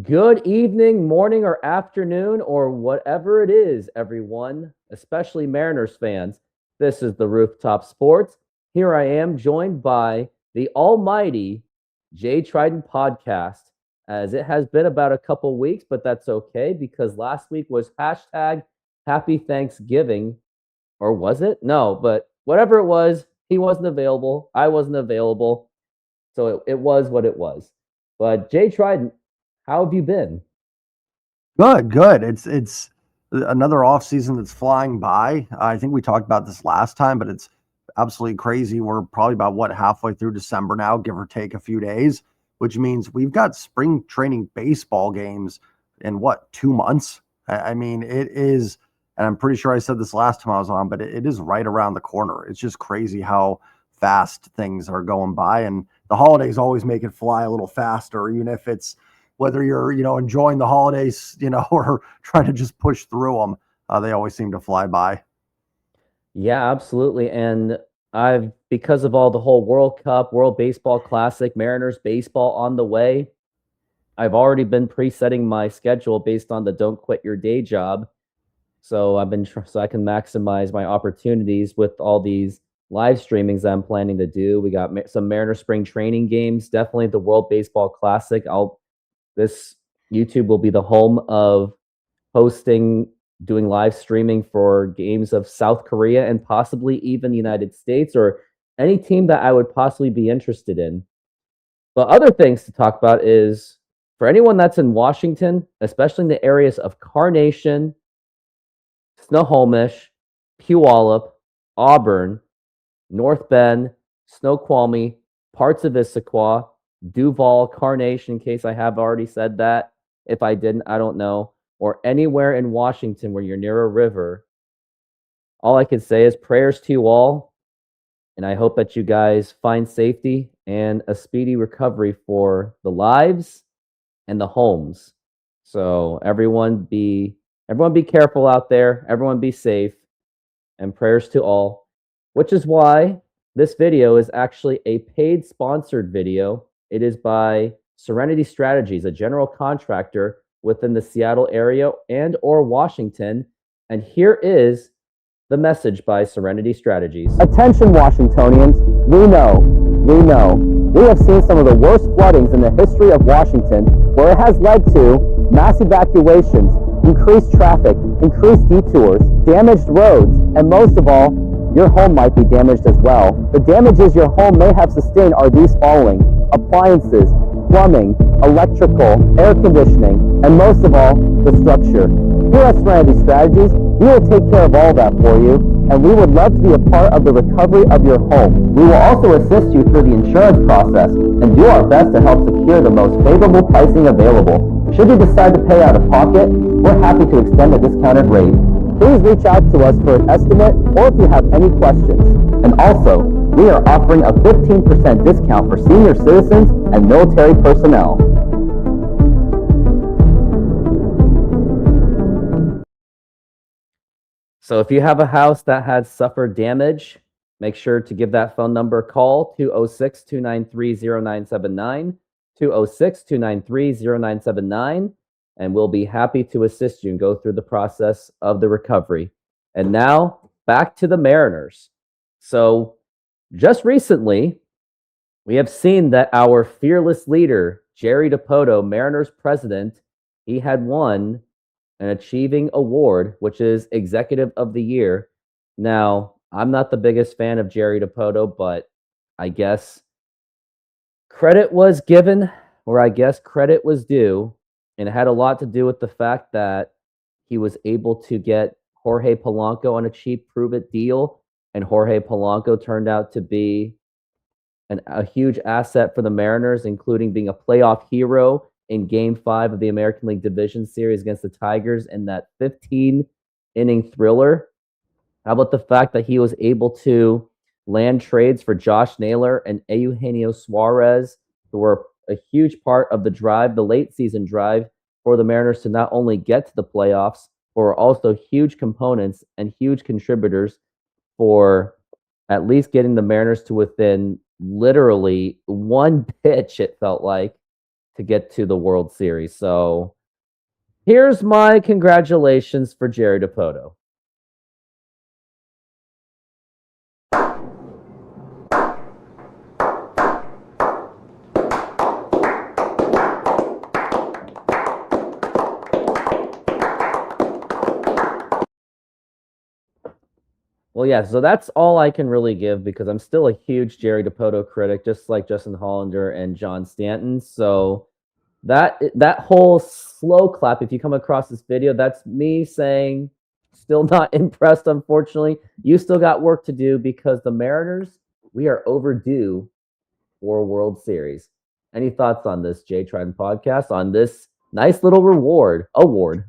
Good evening, morning, or afternoon, or whatever it is, everyone, especially Mariners fans. This is the Rooftop Sports. Here I am, joined by the almighty J Trident Podcast, as it has been about a couple weeks, but that's okay because last week was hashtag Happy Thanksgiving, or was it? No, but whatever it was, he wasn't available. I wasn't available. So it was what it was. But Jay Trident, how have you been? Good, good. It's another off season that's flying by. I think we talked about this last time, but it's absolutely crazy. We're probably about halfway through December now, give or take a few days, which means we've got spring training baseball games in 2 months. I mean, it is, and I'm pretty sure I said this last time I was on, but it is right around the corner. It's just crazy how fast things are going by, and the holidays always make it fly a little faster, even if it's whether you're, enjoying the holidays, or trying to just push through them, they always seem to fly by. Yeah, absolutely. And because of all the whole World Cup, World Baseball Classic, Mariners baseball on the way, I've already been presetting my schedule based on the don't quit your day job. So so I can maximize my opportunities with all these live streamings I'm planning to do. We got some Mariners spring training games, definitely the World Baseball Classic. This YouTube will be the home of hosting, doing live streaming for games of South Korea and possibly even the United States or any team that I would possibly be interested in. But other things to talk about is for anyone that's in Washington, especially in the areas of Carnation, Snohomish, Puyallup, Auburn, North Bend, Snoqualmie, parts of Issaquah, Duval, Carnation, in case I have already said that. If I didn't, I don't know. Or anywhere in Washington where you're near a river. All I can say is prayers to you all. And I hope that you guys find safety and a speedy recovery for the lives and the homes. So everyone be careful out there. Everyone be safe. And prayers to all. Which is why this video is actually a paid sponsored video. It is by Serenity Strategies, a general contractor within the Seattle area and or Washington. And here is the message by Serenity Strategies. Attention, Washingtonians. We have seen some of the worst floodings in the history of Washington, where it has led to mass evacuations, increased traffic, increased detours, damaged roads, and most of all, your home might be damaged as well. The damages your home may have sustained are these following: appliances, plumbing, electrical, air conditioning, and most of all, the structure. Here at Serenity Strategies, we will take care of all that for you, and we would love to be a part of the recovery of your home. We will also assist you through the insurance process and do our best to help secure the most favorable pricing available. Should you decide to pay out of pocket, we're happy to extend a discounted rate. Please reach out to us for an estimate or if you have any questions. And also, we are offering a 15% discount for senior citizens and military personnel. So if you have a house that has suffered damage, make sure to give that phone number a call, 206-293-0979, 206-293-0979, and we'll be happy to assist you and go through the process of the recovery. And now, back to the Mariners. So just recently, we have seen that our fearless leader, Jerry Dipoto, Mariners president, he had won an achieving award, which is Executive of the Year. Now, I'm not the biggest fan of Jerry Dipoto, but I guess credit was given, or I guess credit was due, and it had a lot to do with the fact that he was able to get Jorge Polanco on a cheap prove-it deal, and Jorge Polanco turned out to be a huge asset for the Mariners, including being a playoff hero in Game 5 of the American League Division Series against the Tigers in that 15-inning thriller. How about the fact that he was able to land trades for Josh Naylor and Eugenio Suarez, who were a huge part of the drive, the late season drive, for the Mariners to not only get to the playoffs, but were also huge components and huge contributors for at least getting the Mariners to within literally one pitch, it felt like, to get to the World Series. So here's my congratulations for Jerry Dipoto. Well, yeah, so that's all I can really give because I'm still a huge Jerry Dipoto critic, just like Justin Hollander and John Stanton. So that whole slow clap, if you come across this video, that's me saying still not impressed, unfortunately. You still got work to do because the Mariners, we are overdue for a World Series. Any thoughts on this, J Trident Podcast, on this nice little award?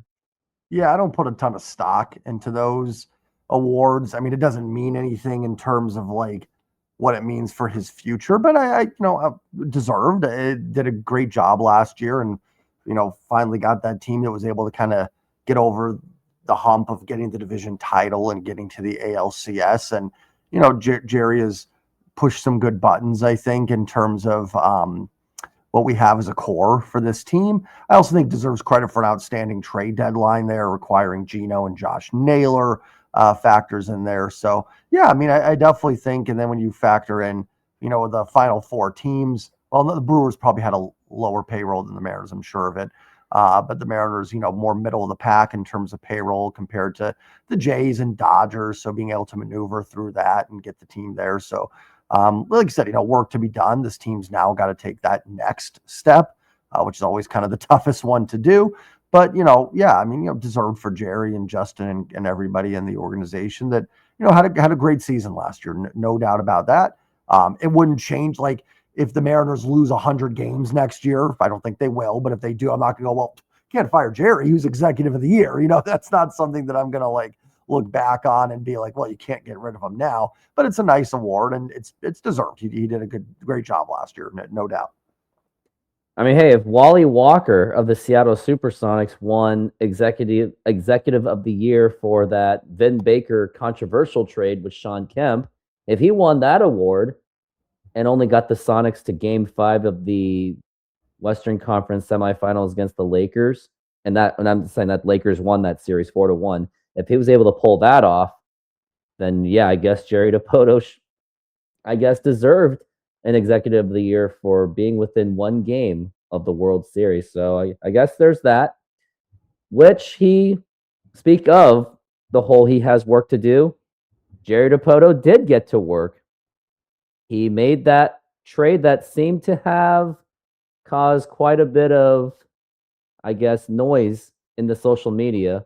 Yeah, I don't put a ton of stock into those awards. I mean, it doesn't mean anything in terms of like what it means for his future, but I deserved. It did a great job last year, and finally got that team that was able to kind of get over the hump of getting the division title and getting to the ALCS. And Jerry has pushed some good buttons, I think, in terms of what we have as a core for this team. I also think deserves credit for an outstanding trade deadline there, requiring Gino and Josh Naylor factors in there. So, yeah, I mean, I definitely think, and then when you factor in, the final four teams, well, the Brewers probably had a lower payroll than the Mariners, I'm sure of it. But the Mariners, more middle of the pack in terms of payroll compared to the Jays and Dodgers. So being able to maneuver through that and get the team there. So, like I said, work to be done. This team's now got to take that next step, which is always kind of the toughest one to do. But, yeah, I mean, deserved for Jerry and Justin and everybody in the organization that, had a great season last year. No doubt about that. It wouldn't change, like, if the Mariners lose 100 games next year. I don't think they will, but if they do, I'm not going to go, well, can't fire Jerry, who's executive of the year. That's not something that I'm going to, look back on and be like, well, you can't get rid of him now. But it's a nice award, and it's deserved. He did a great job last year, no doubt. I mean, hey, if Wally Walker of the Seattle Supersonics won executive of the year for that Vin Baker controversial trade with Sean Kemp, if he won that award and only got the Sonics to Game 5 of the Western Conference semifinals against the Lakers, and I'm saying that Lakers won that series 4-1. If he was able to pull that off, then yeah, I guess Jerry Dipoto, deserved an executive of the year for being within one game of the World Series. So I guess there's that. Which speak of the whole he has work to do, Jerry Dipoto did get to work. He made that trade that seemed to have caused quite a bit of, noise in the social media,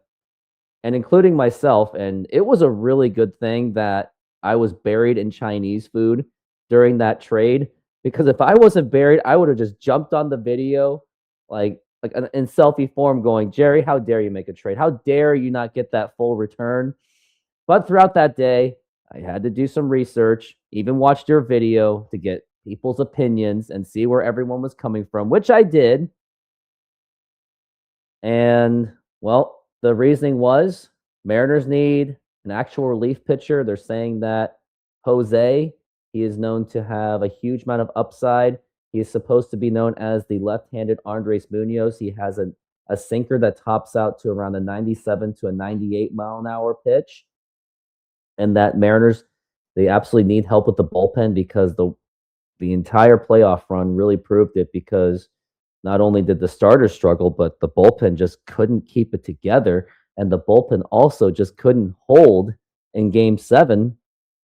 and including myself. And it was a really good thing that I was buried in Chinese food during that trade, because if I wasn't buried, I would have just jumped on the video, like in selfie form, going, Jerry, how dare you make a trade? How dare you not get that full return? But throughout that day, I had to do some research, even watched your video to get people's opinions and see where everyone was coming from, which I did. And, well, the reasoning was Mariners need an actual relief pitcher. They're saying that Jose, he is known to have a huge amount of upside. He is supposed to be known as the left-handed Andres Munoz. He has a sinker that tops out to around a 97 to a 98 mile an hour pitch. And that Mariners, they absolutely need help with the bullpen, because the entire playoff run really proved it, because not only did the starters struggle, but the bullpen just couldn't keep it together. And the bullpen also just couldn't hold in Game 7,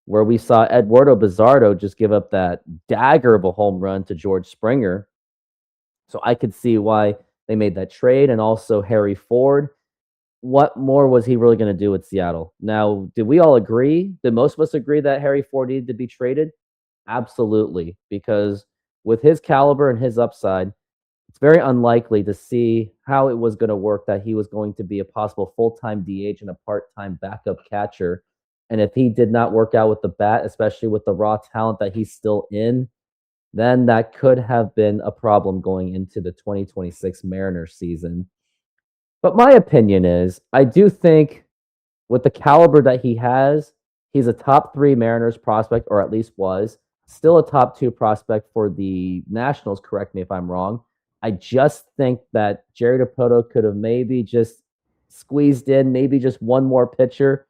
where we saw Eduardo Bizardo just give up that dagger of a home run to George Springer. So I could see why they made that trade. And also Harry Ford. What more was he really going to do with Seattle? Now, did we all agree? Did most of us agree that Harry Ford needed to be traded? Absolutely. Because with his caliber and his upside, it's very unlikely to see how it was going to work that he was going to be a possible full-time DH and a part-time backup catcher. And if he did not work out with the bat, especially with the raw talent that he's still in, then that could have been a problem going into the 2026 Mariners season. But my opinion is, I do think with the caliber that he has, he's a top 3 Mariners prospect, or at least was. Still a top 2 prospect for the Nationals, correct me if I'm wrong. I just think that Jerry Dipoto could have maybe just squeezed in maybe just one more pitcher,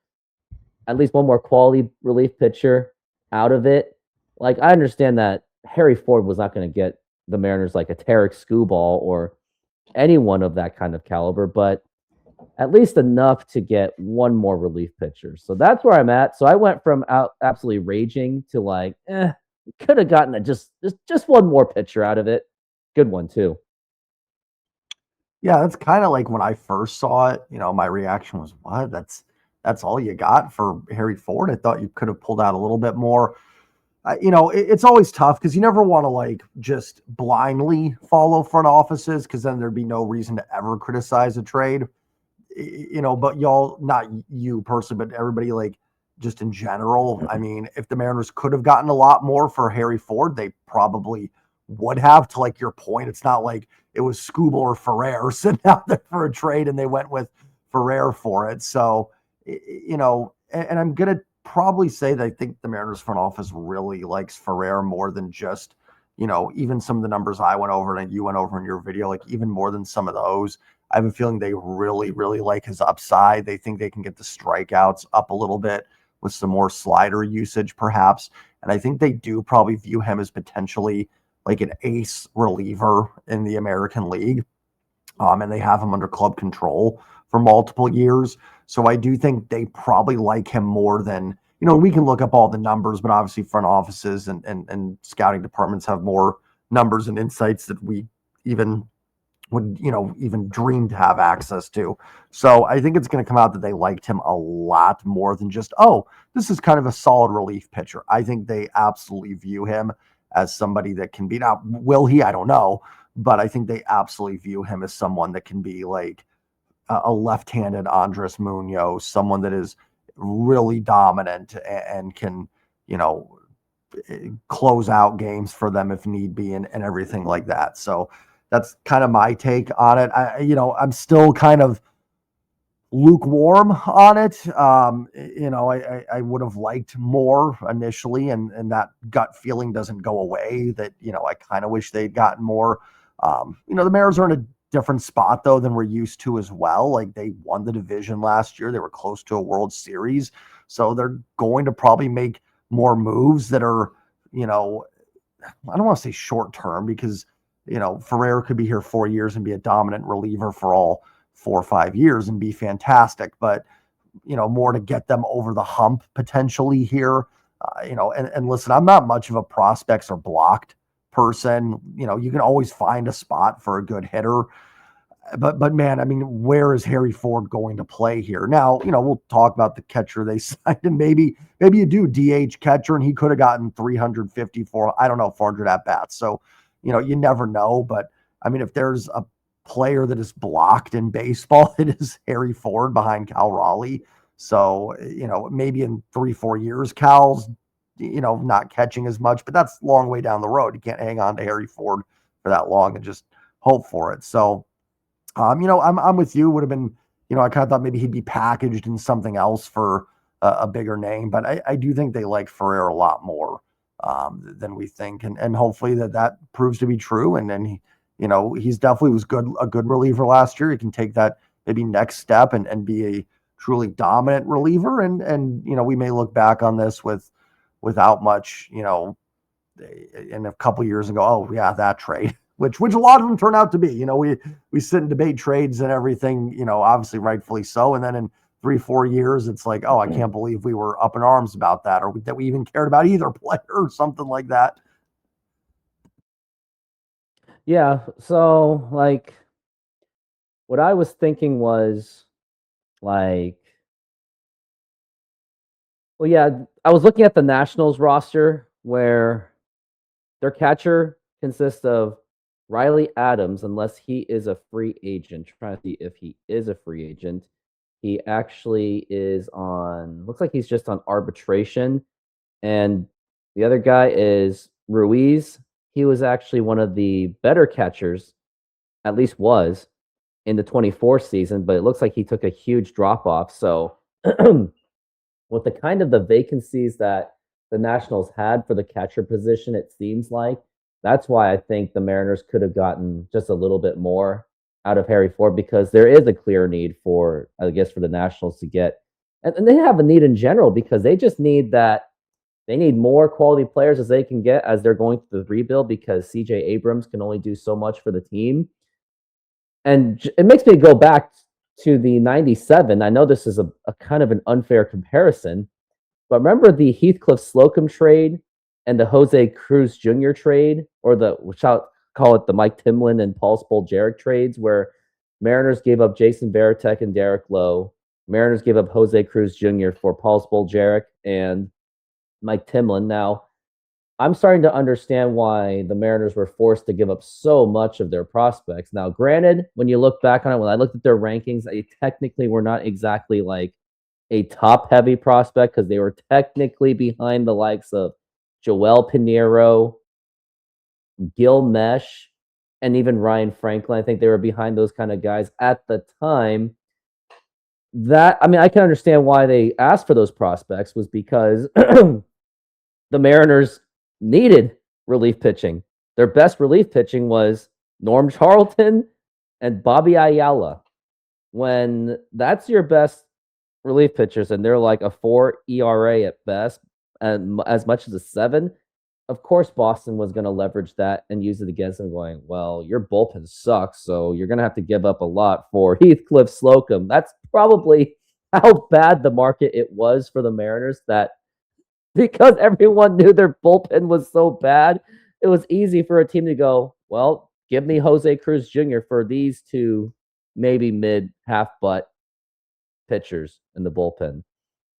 at least one more quality relief pitcher out of it. Like, I understand that Harry Ford was not going to get the Mariners like a Tarek Skubal or anyone of that kind of caliber, but at least enough to get one more relief pitcher. So that's where I'm at. So I went from absolutely raging to like, could have gotten just one more pitcher out of it. Good one too. Yeah, that's kind of like when I first saw it, my reaction was, what? That's all you got for Harry Ford? I thought you could have pulled out a little bit more. It's always tough because you never want to like just blindly follow front offices because then there'd be no reason to ever criticize a trade. But y'all, not you personally, but everybody like just in general. I mean, if the Mariners could have gotten a lot more for Harry Ford, they probably would have. To like your point, it's not like it was Scooble or Ferrer sitting out there for a trade and they went with Ferrer for it. So, and I'm going to probably say that I think the Mariners front office really likes Ferrer more than just, even some of the numbers I went over and you went over in your video, like even more than some of those. I have a feeling they really, really like his upside. They think they can get the strikeouts up a little bit with some more slider usage, perhaps. And I think they do probably view him as potentially like an ace reliever in the American League. And they have him under club control for multiple years. So I do think they probably like him more than, we can look up all the numbers, but obviously front offices and scouting departments have more numbers and insights that we even would, even dream to have access to. So I think it's going to come out that they liked him a lot more than just, oh, this is kind of a solid relief pitcher. I think they absolutely view him as somebody that can be, now, will he? I don't know. But I think they absolutely view him as someone that can be like a left-handed Andres Munoz, someone that is really dominant and can, close out games for them if need be and everything like that. So that's kind of my take on it. I'm still kind of lukewarm on it. I would have liked more initially, and that gut feeling doesn't go away that, I kind of wish they'd gotten more. The Mariners are in a different spot though than we're used to as well. Like they won the division last year. They were close to a World Series. So they're going to probably make more moves that are, I don't want to say short term because, Ferrer could be here 4 years and be a dominant reliever for all 4 or 5 years and be fantastic, but, more to get them over the hump potentially here. And listen, I'm not much of a prospects or blocked person. You can always find a spot for a good hitter. But man, I mean, where is Harry Ford going to play here? Now, we'll talk about the catcher they signed, and maybe you do DH catcher, and he could have gotten 354, 400 at bats. So, you never know. But I mean, if there's a player that is blocked in baseball, it is Harry Ford behind Cal Raleigh. So, maybe in 3-4 years, Cal's, not catching as much, but that's a long way down the road. You can't hang on to Harry Ford for that long and just hope for it. So, I'm with you. Would have been, I kind of thought maybe he'd be packaged in something else for a bigger name, but I do think they like Ferrer a lot more than we think, and hopefully that proves to be true. And then he's definitely was a good reliever last year. He can take that maybe next step and be a truly dominant reliever. And we may look back on this without much, in a couple years and go, oh yeah, that trade. Which a lot of them turn out to be. We sit and debate trades and everything, obviously rightfully so. And then in 3-4 years, it's like, oh, I can't believe we were up in arms about that, or that we even cared about either player or something like that. Yeah. So like, what I was thinking was like, well, yeah, I was looking at the Nationals roster where their catcher consists of Riley Adams, unless he is a free agent. Trying to see if he is a free agent. He actually is looks like he's just on arbitration. And the other guy is Ruiz. He was actually one of the better catchers, at least was, in the 24 season, but it looks like he took a huge drop off. So with the vacancies that the Nationals had for the catcher position, it seems like That's why I think the Mariners could have gotten just a little bit more out of Harry Ford, because there is a clear need for, I guess, for the Nationals to get, and they have a need in general because they just need that. They need more quality players as they can get as they're going through the rebuild, because CJ Abrams can only do so much for the team. And it makes me go back to the 97. I know this is a kind of an unfair comparison, but remember the Heathcliff Slocum trade and the Jose Cruz Jr. trade, or which I'll call it the Mike Timlin and Paul Spoljaric trades, where Mariners gave up Jason Varitek and Derek Lowe. Mariners gave up Jose Cruz Jr. for Paul Spoljaric and Mike Timlin. Now, I'm starting to understand why the Mariners were forced to give up so much of their prospects. Now, granted, when you look back on it, when I looked at their rankings, they technically were not exactly like a top-heavy prospect, because they were technically behind the likes of Joel Pinheiro, Gil Mesh, and even Ryan Franklin. I think they were behind those kind of guys at the time. I can understand why they asked for those prospects, was because the Mariners needed relief pitching. Their best relief pitching was Norm Charlton and Bobby Ayala. When that's your best relief pitchers and they're like a 4 ERA at best, and as much as a 7, of course Boston was going to leverage that and use it against them, going, well, your bullpen sucks, so you're going to have to give up a lot for Heathcliff Slocum. That's probably how bad the market it was for the Mariners, that because everyone knew their bullpen was so bad, it was easy for a team to go, well, give me Jose Cruz Jr. for these two maybe mid half butt pitchers in the bullpen.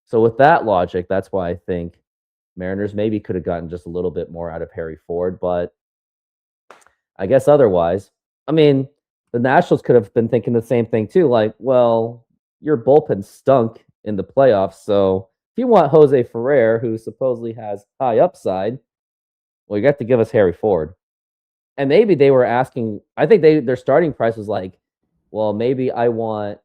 So with that logic, that's why I think Mariners maybe could have gotten just a little bit more out of Harry Ford, but I guess otherwise, the Nationals could have been thinking the same thing too. Like, well, your bullpen stunk in the playoffs, so if you want Jose Ferrer, who supposedly has high upside, well, you got to give us Harry Ford. And maybe they were asking, I think their starting price was like, well, maybe I want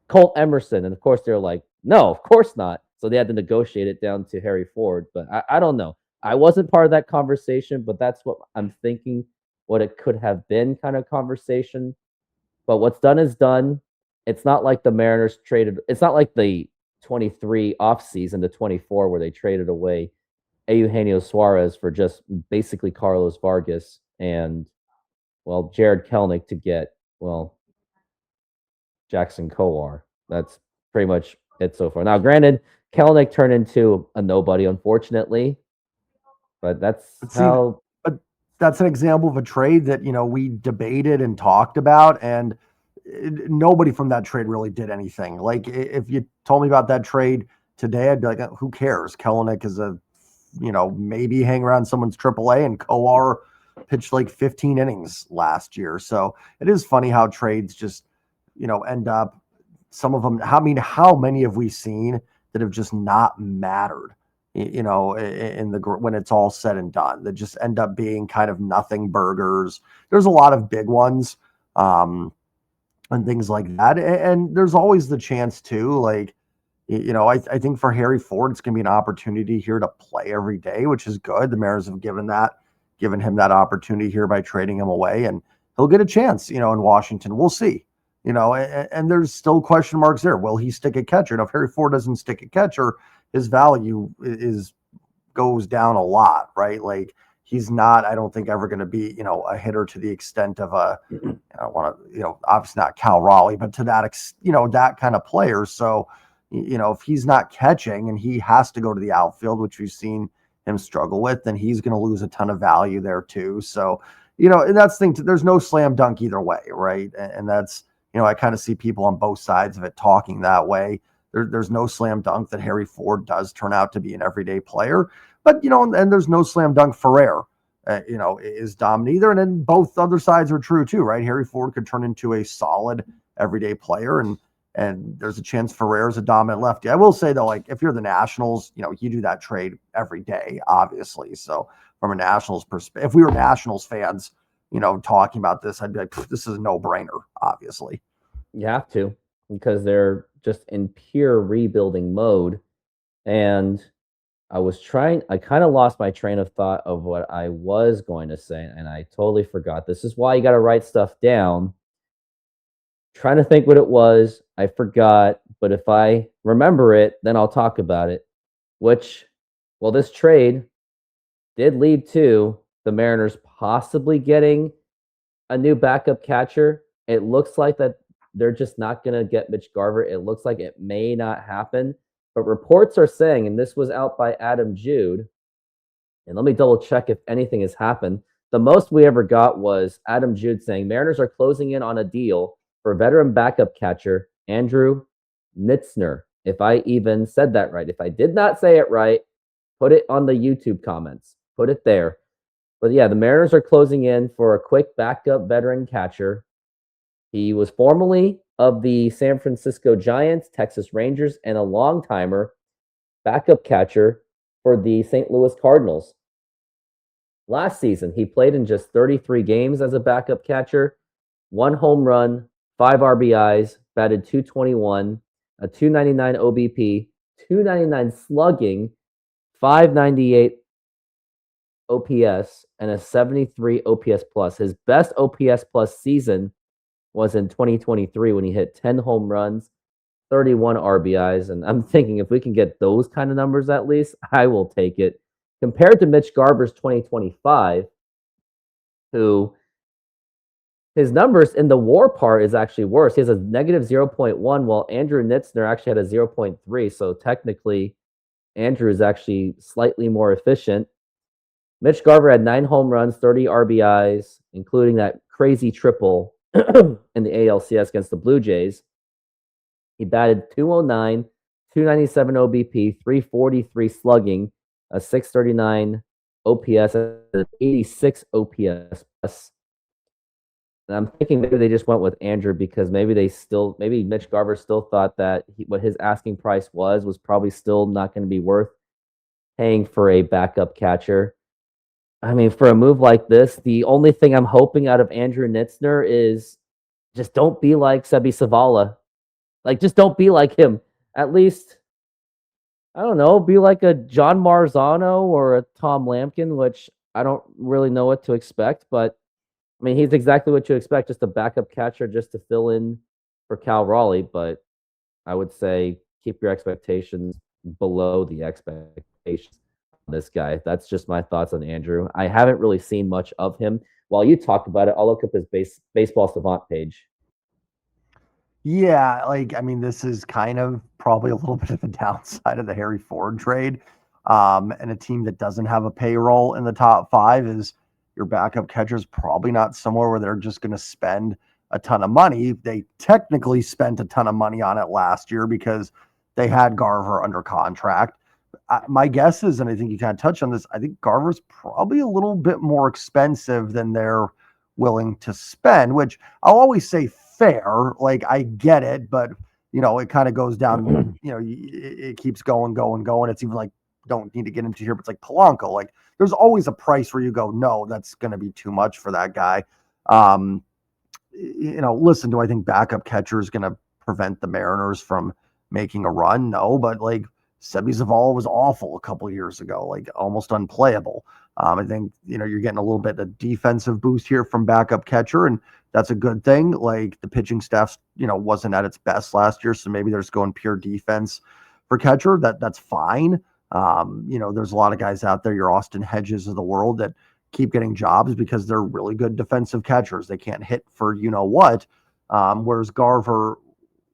Colt Emerson. And of course, they're like, no, of course not. So they had to negotiate it down to Harry Ford. But I don't know. I wasn't part of that conversation, but that's what I'm thinking, what it could have been kind of conversation. But what's done is done. It's not like the Mariners traded. It's not like the 23 offseason to 24 where they traded away Eugenio Suarez for just basically Carlos Vargas and, well, Jared Kelenic to get, well, Jackson Kowar. That's pretty much it so far. Now, granted, Kelenic turned into a nobody, unfortunately, but that's how. But that's an example of a trade that, we debated and talked about, and nobody from that trade really did anything. Like, if you told me about that trade today, I'd be like, who cares? Kelenic is maybe hang around someone's AAA, and Kowar pitched like 15 innings last year. So it is funny how trades just, end up, some of them, how many have we seen that have just not mattered, in when it's all said and done, that just end up being kind of nothing burgers. There's a lot of big ones, and things like that. And there's always the chance too, like, I think for Harry Ford, it's going to be an opportunity here to play every day, which is good. The Mariners have given him that opportunity here by trading him away, and he'll get a chance, in Washington. We'll see, and there's still question marks there. Will he stick at catcher? And if Harry Ford doesn't stick at catcher, his value goes down a lot, right? Like, he's not, I don't think, ever going to be, a hitter to the extent of I don't want to, obviously not Cal Raleigh, but to that, that kind of player. So, if he's not catching and he has to go to the outfield, which we've seen him struggle with, then he's going to lose a ton of value there too. So, and that's the thing too, there's no slam dunk either way, right? And that's, I kind of see people on both sides of it talking that way. There's no slam dunk that Harry Ford does turn out to be an everyday player, but, and there's no slam dunk Ferrer, is dominant either. And then both other sides are true too, right? Harry Ford could turn into a solid everyday player, and there's a chance Ferrer is a dominant lefty. I will say though, like, if you're the Nationals, you do that trade every day, obviously. So from a Nationals perspective, if we were Nationals fans, talking about this, I'd be like, this is a no-brainer, obviously. You have to, because they're just in pure rebuilding mode. And I kind of lost my train of thought of what I was going to say, and I totally forgot. This is why you got to write stuff down. Trying to think what it was. I forgot, but if I remember it, then I'll talk about it. Well, this trade did lead to the Mariners possibly getting a new backup catcher. It looks like that they're just not going to get Mitch Garver. It looks like it may not happen. But reports are saying, and this was out by Adam Jude, and let me double check if anything has happened. The most we ever got was Adam Jude saying Mariners are closing in on a deal for veteran backup catcher Andrew Nitzner. If I even said that right. If I did not say it right, put it on the YouTube comments. Put it there. But yeah, the Mariners are closing in for a quick backup veteran catcher. He was formerly of the San Francisco Giants, Texas Rangers, and a long-timer backup catcher for the St. Louis Cardinals. Last season, he played in just 33 games as a backup catcher, 1 home run, 5 RBIs, batted .221, a .299 OBP, .299 slugging, .598 OPS, and a .73 OPS plus. His best OPS plus season was in 2023 when he hit 10 home runs, 31 RBIs. And I'm thinking if we can get those kind of numbers at least, I will take it. Compared to Mitch Garver's 2025, who his numbers in the WAR part is actually worse. He has a negative 0.1, while Andrew Nitzner actually had a 0.3. So technically, Andrew is actually slightly more efficient. Mitch Garver had 9 home runs, 30 RBIs, including that crazy triple in the ALCS against the Blue Jays. He batted .209, .297 OBP, .343 slugging, a .639 OPS, and 86 OPS plus. And I'm thinking maybe they just went with Andrew because maybe Mitch Garver still thought that what his asking price was probably still not going to be worth paying for a backup catcher. I mean, for a move like this, the only thing I'm hoping out of Andrew Nitzner is just don't be like Sebi Savala. Like, just don't be like him. At least, I don't know, be like a John Marzano or a Tom Lampkin, which I don't really know what to expect. But, I mean, he's exactly what you expect, just a backup catcher just to fill in for Cal Raleigh. But I would say keep your expectations below the expectations. This guy. That's just my thoughts on Andrew. I haven't really seen much of him. While you talk about it, I'll look up his baseball savant page. Yeah, I mean, this is kind of probably a little bit of the downside of the Harry Ford trade. And a team that doesn't have a payroll in the top 5 is your backup catcher is probably not somewhere where they're just going to spend a ton of money. They technically spent a ton of money on it last year because they had Garver under contract. My guess is, and I think you kind of touched on this, I think Garver's probably a little bit more expensive than they're willing to spend, which I'll always say fair. Like, I get it, but, it kind of goes down, it keeps going. It's even like, don't need to get into here, but it's like Polanco. Like, there's always a price where you go, no, that's going to be too much for that guy. Listen, do I think backup catcher is going to prevent the Mariners from making a run? No, but like, Sebi Zavala was awful a couple of years ago, like almost unplayable. I think, you're getting a little bit of defensive boost here from backup catcher, and that's a good thing. Like, the pitching staff, wasn't at its best last year, so maybe they're just going pure defense for catcher. That's fine. There's a lot of guys out there, your Austin Hedges of the world, that keep getting jobs because they're really good defensive catchers. They can't hit for what, whereas Garver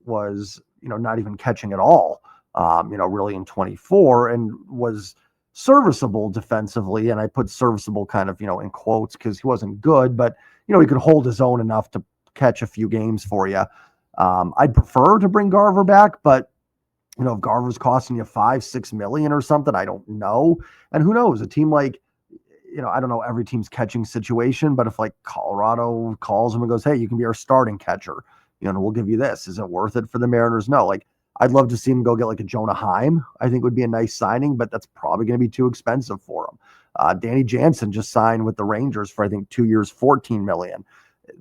was, not even catching at all. Really in 24, and was serviceable defensively. And I put serviceable kind of, in quotes, because he wasn't good, but, he could hold his own enough to catch a few games for you. I'd prefer to bring Garver back, but, if Garver's costing you $5-6 million or something, I don't know. And who knows, a team like, I don't know every team's catching situation, but if like Colorado calls him and goes, hey, you can be our starting catcher, we'll give you this. Is it worth it for the Mariners? No. Like, I'd love to see him go get like a Jonah Heim. I think would be a nice signing, but that's probably going to be too expensive for him. Danny Jansen just signed with the Rangers for, I think, 2 years, $14 million.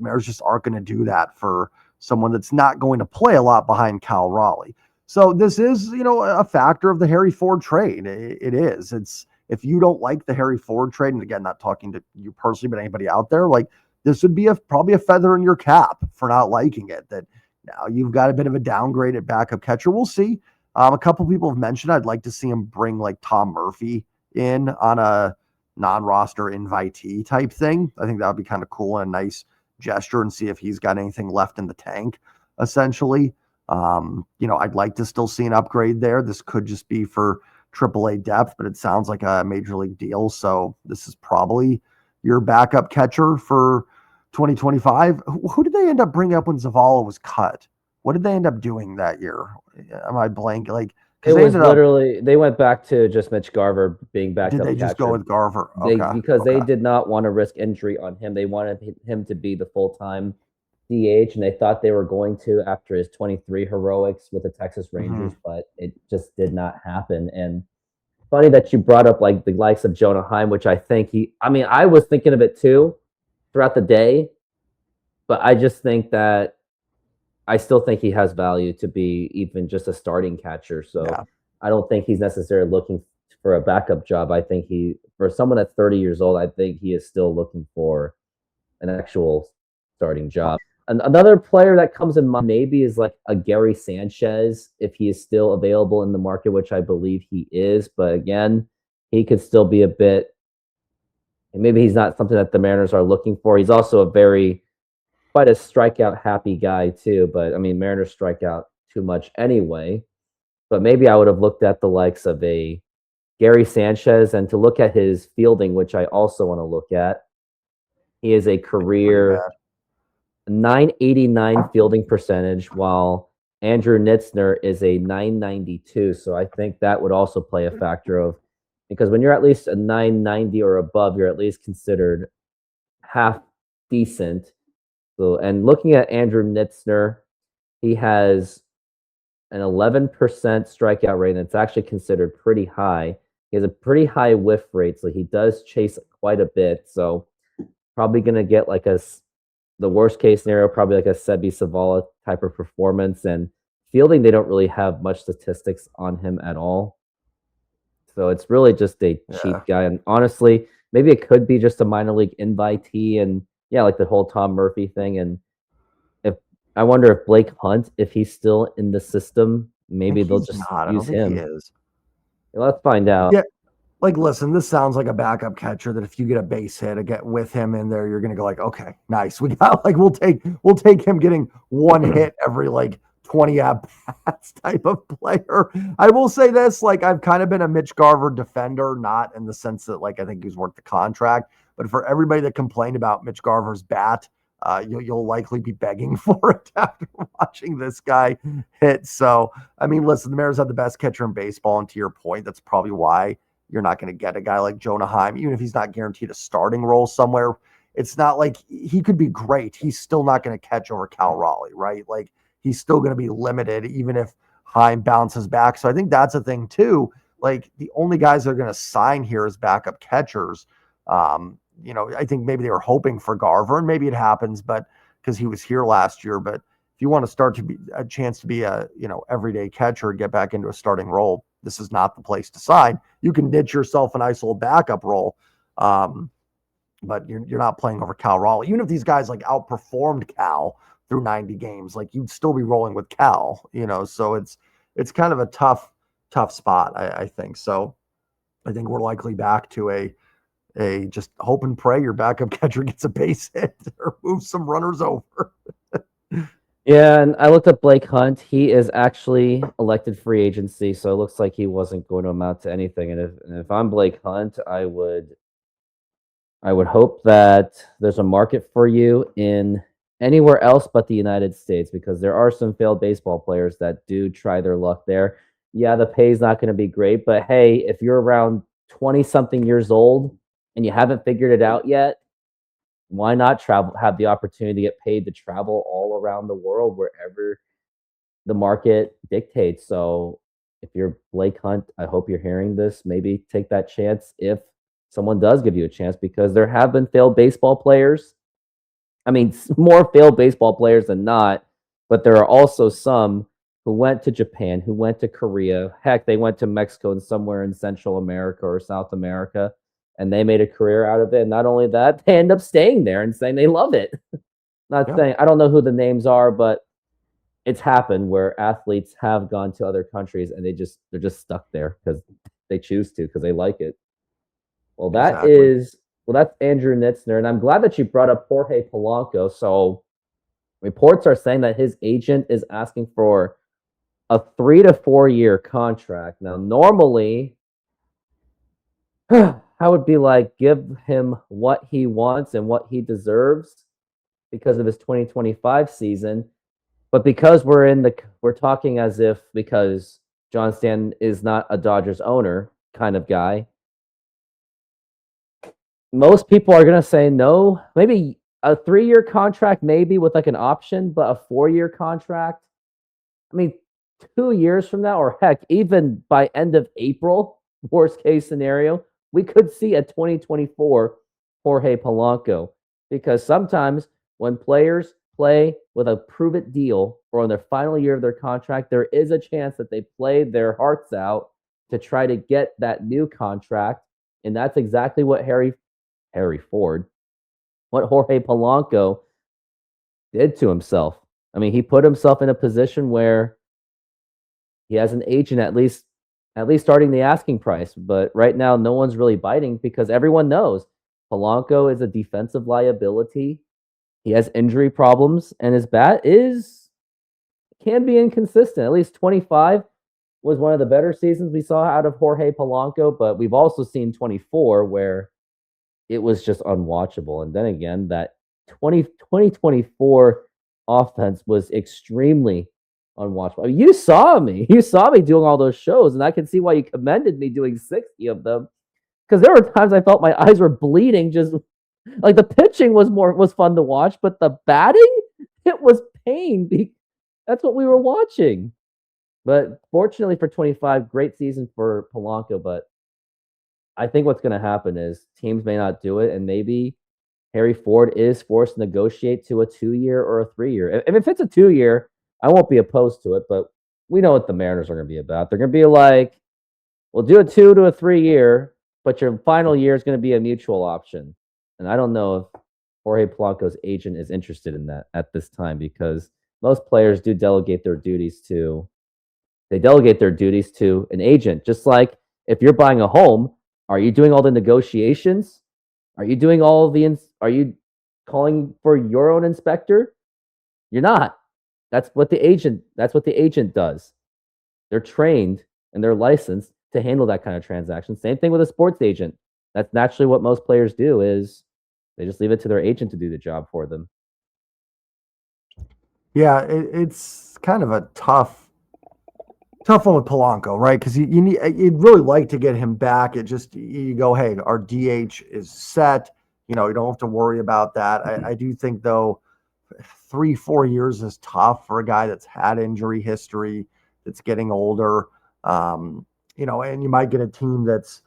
Mariners just aren't going to do that for someone that's not going to play a lot behind Cal Raleigh. So this is, a factor of the Harry Ford trade. It is. It's if you don't like the Harry Ford trade, and again, not talking to you personally, but anybody out there, like this would be probably a feather in your cap for not liking it. That now you've got a bit of a downgrade at backup catcher. We'll see. A couple people have mentioned I'd like to see him bring like Tom Murphy in on a non-roster invitee type thing. I think that would be kind of cool and a nice gesture, and see if he's got anything left in the tank, essentially. I'd like to still see an upgrade there. This could just be for AAA depth, but it sounds like a major league deal. So this is probably your backup catcher for 2025. Who did they end up bringing up when Zavala was cut? What did they end up doing that year? Am I blank? Like, it was literally they went back to just Mitch Garver being backed up. Did they just go with Garver? Because they did not want to risk injury on him. They wanted him to be the full-time DH, and they thought they were going to after his 23 heroics with the Texas Rangers, but it just did not happen. And funny that you brought up like the likes of Jonah Heim, which I think I was thinking of it too throughout the day, but I just think that I still think he has value to be even just a starting catcher. So I don't think he's necessarily looking for a backup job. I think for someone that's 30 years old, I think he is still looking for an actual starting job. Another player that comes in mind maybe is like a Gary Sanchez, if he is still available in the market, which I believe he is. But again, he could still be maybe he's not something that the Mariners are looking for. He's also quite a strikeout happy guy too. But I mean, Mariners strike out too much anyway. But maybe I would have looked at the likes of a Gary Sanchez, and to look at his fielding, which I also want to look at. He is a career 989 fielding percentage, while Andrew Nitzner is a 992. So I think that would also play a factor because when you're at least a 990 or above, you're at least considered half decent. So, and looking at Andrew Nitzner, he has an 11% strikeout rate, and it's actually considered pretty high. He has a pretty high whiff rate, so he does chase quite a bit. So probably going to get like the worst case scenario, probably like a Sebi Zavala type of performance. And fielding, they don't really have much statistics on him at all. So it's really just a cheap guy. And honestly, maybe it could be just a minor league invitee, and like the whole Tom Murphy thing. And I wonder if Blake Hunt, if he's still in the system, maybe they'll just use him. Let's find out. Yeah. Like, listen, this sounds like a backup catcher that if you get a base hit, get with him in there, you're going to go like, okay, nice. We got we'll take him getting one hit every 20 at-bats type of player. I will say this, I've kind of been a Mitch Garver defender, not in the sense that I think he's worth the contract, but for everybody that complained about Mitch Garver's bat, you'll likely be begging for it after watching this guy hit. So, I mean, listen, the Mariners have the best catcher in baseball, and to your point, that's probably why you're not going to get a guy like Jonah Heim, even if he's not guaranteed a starting role somewhere. It's not like he could be great. He's still not going to catch over Cal Raleigh, right? He's still going to be limited, even if Heim bounces back. So I think that's a thing too. The only guys that are going to sign here as backup catchers, I think maybe they were hoping for Garver, and maybe it happens, but because he was here last year. But if you want to start to be a chance to be a everyday catcher and get back into a starting role, this is not the place to sign. You can niche yourself a nice little backup role, but you're not playing over Cal Raleigh. Even if these guys outperformed Cal through 90 games, you'd still be rolling with Cal. So it's kind of a tough spot, I think. So I think we're likely back to a just hope and pray your backup catcher gets a base hit or moves some runners over. Yeah, and I looked at Blake Hunt. He is actually elected free agency, so it looks like he wasn't going to amount to anything. And if I'm Blake Hunt, I would hope that there's a market for you in anywhere else but the United States, because there are some failed baseball players that do try their luck there. Yeah, the pay is not going to be great, but hey, if you're around 20-something years old and you haven't figured it out yet, why not have the opportunity to get paid to travel all around the world wherever the market dictates? So if you're Blake Hunt, I hope you're hearing this. Maybe take that chance if someone does give you a chance, because there have been failed baseball players. I mean, more failed baseball players than not, but there are also some who went to Japan, who went to Korea. Heck, they went to Mexico and somewhere in Central America or South America, and they made a career out of it. And not only that, they end up staying there and saying they love it. Not saying, I don't know who the names are, but it's happened where athletes have gone to other countries and they're just stuck there because they choose to, because they like it. Well, that's Andrew Nitzner, and I'm glad that you brought up Jorge Polanco. So reports are saying that his agent is asking for a 3 to 4 year contract. Now, normally, I would be like, give him what he wants and what he deserves because of his 2025 season. But because we're talking as if, because John Stanton is not a Dodgers owner kind of guy, most people are going to say no. Maybe a 3-year contract, maybe with like an option, but a 4-year contract. I mean, 2 years from now, or heck, even by end of April, worst case scenario, we could see a 2024 Jorge Polanco. Because sometimes when players play with a prove-it deal or on their final year of their contract, there is a chance that they play their hearts out to try to get that new contract. And that's exactly what Harry Ford, what Jorge Polanco did to himself. I mean, he put himself in a position where he has an agent at least starting the asking price. But right now, no one's really biting because everyone knows Polanco is a defensive liability. He has injury problems, and his bat can be inconsistent. At least 25 was one of the better seasons we saw out of Jorge Polanco, but we've also seen 24 where it was just unwatchable. And then again, that 2024 offense was extremely unwatchable. I mean, you saw me doing all those shows, and I can see why you commended me doing 60 of them, because there were times I felt my eyes were bleeding. Just like the pitching was fun to watch, but the batting, it was pain. That's what we were watching. But fortunately for 25, great season for Polanco. But I think what's going to happen is teams may not do it, and maybe Harry Ford is forced to negotiate to a 2-year or a 3-year. If it's a 2-year, I won't be opposed to it, but we know what the Mariners are going to be about. They're going to be like, we'll do a 2 to a 3-year, but your final year is going to be a mutual option. And I don't know if Jorge Polanco's agent is interested in that at this time, because most players do delegate their duties to an agent. Just like if you're buying a home, are you doing all the negotiations? Are you doing are you calling for your own inspector? You're not. That's what the agent does. They're trained and they're licensed to handle that kind of transaction. Same thing with a sports agent. That's naturally what most players do, is they just leave it to their agent to do the job for them. Yeah, it's kind of a tough one with Polanco, right? Because you'd really like to get him back. It just, you go, hey, our DH is set. You don't have to worry about that. I do think, though, 3-4 years is tough for a guy that's had injury history, that's getting older. And you might get a team that's,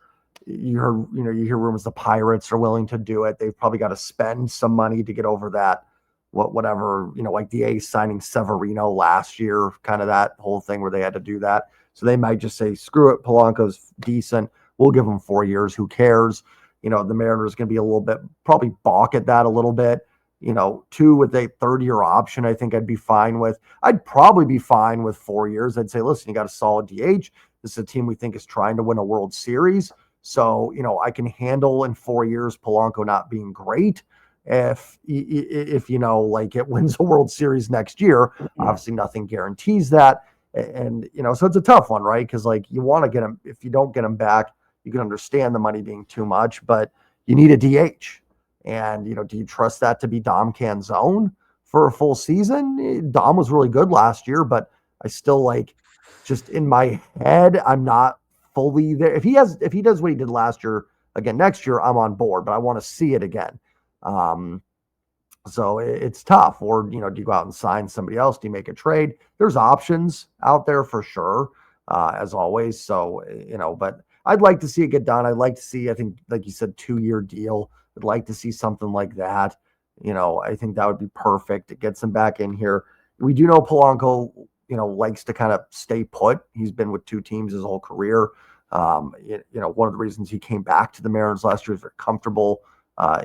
you hear rumors the Pirates are willing to do it. They've probably got to spend some money to get over that. Whatever, like the A's signing Severino last year, kind of that whole thing where they had to do that. So they might just say, screw it, Polanco's decent. We'll give him 4 years. Who cares? The Mariners going to be a little bit, probably balk at that a little bit. 2 with a 3rd-year option, I think I'd be fine with. I'd probably be fine with 4 years. I'd say, listen, you got a solid DH. This is a team we think is trying to win a World Series. So, I can handle in 4 years Polanco not being great. If it wins a World Series next year, obviously nothing guarantees that. And, so it's a tough one, right? Because you want to get him, if you don't get him back, you can understand the money being too much, but you need a DH. And, do you trust that to be Dom Canzone for a full season? Dom was really good last year, but I still just in my head, I'm not fully there. If he does what he did last year again next year, I'm on board, but I want to see it again. So it's tough. Or, do you go out and sign somebody else? Do you make a trade? There's options out there for sure, as always. So, but I'd like to see it get done. I'd like to see, I think, like you said, 2-year deal. I'd like to see something like that. I think that would be perfect. It gets him back in here. We do know Polanco likes to kind of stay put. He's been with 2 teams his whole career. One of the reasons he came back to the Mariners last year is very comfortable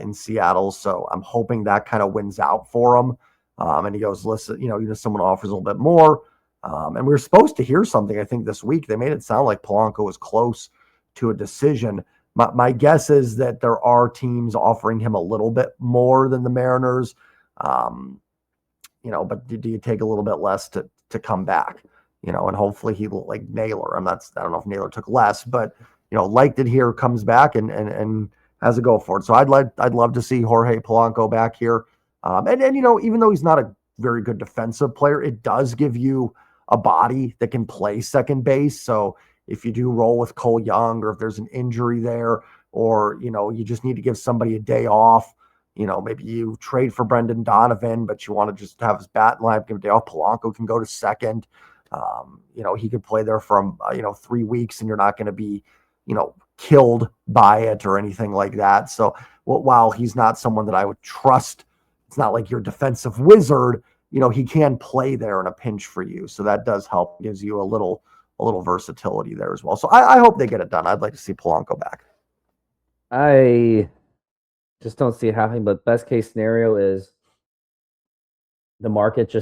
in Seattle. So I'm hoping that kind of wins out for him. And he goes, listen, someone offers a little bit more. And we were supposed to hear something, I think, this week. They made it sound like Polanco was close to a decision. My guess is that there are teams offering him a little bit more than the Mariners. But do you take a little bit less to come back? And hopefully he will, like Naylor. I don't know if Naylor took less, but liked it here, comes back and has a go for it. So I'd love to see Jorge Polanco back here. And even though he's not a very good defensive player, it does give you a body that can play second base. So if you do roll with Cole Young, or if there's an injury there, or you just need to give somebody a day off, maybe you trade for Brendan Donovan, but you want to just have his bat in line, give a day off. Polanco can go to second. He could play there from 3 weeks, and you're not going to be killed by it or anything like that. So while he's not someone that I would trust, it's not like your defensive wizard. He can play there in a pinch for you. So that does help. Gives you a little versatility there as well. So I hope they get it done. I'd like to see Polanco back. I just don't see it happening, but best case scenario is the market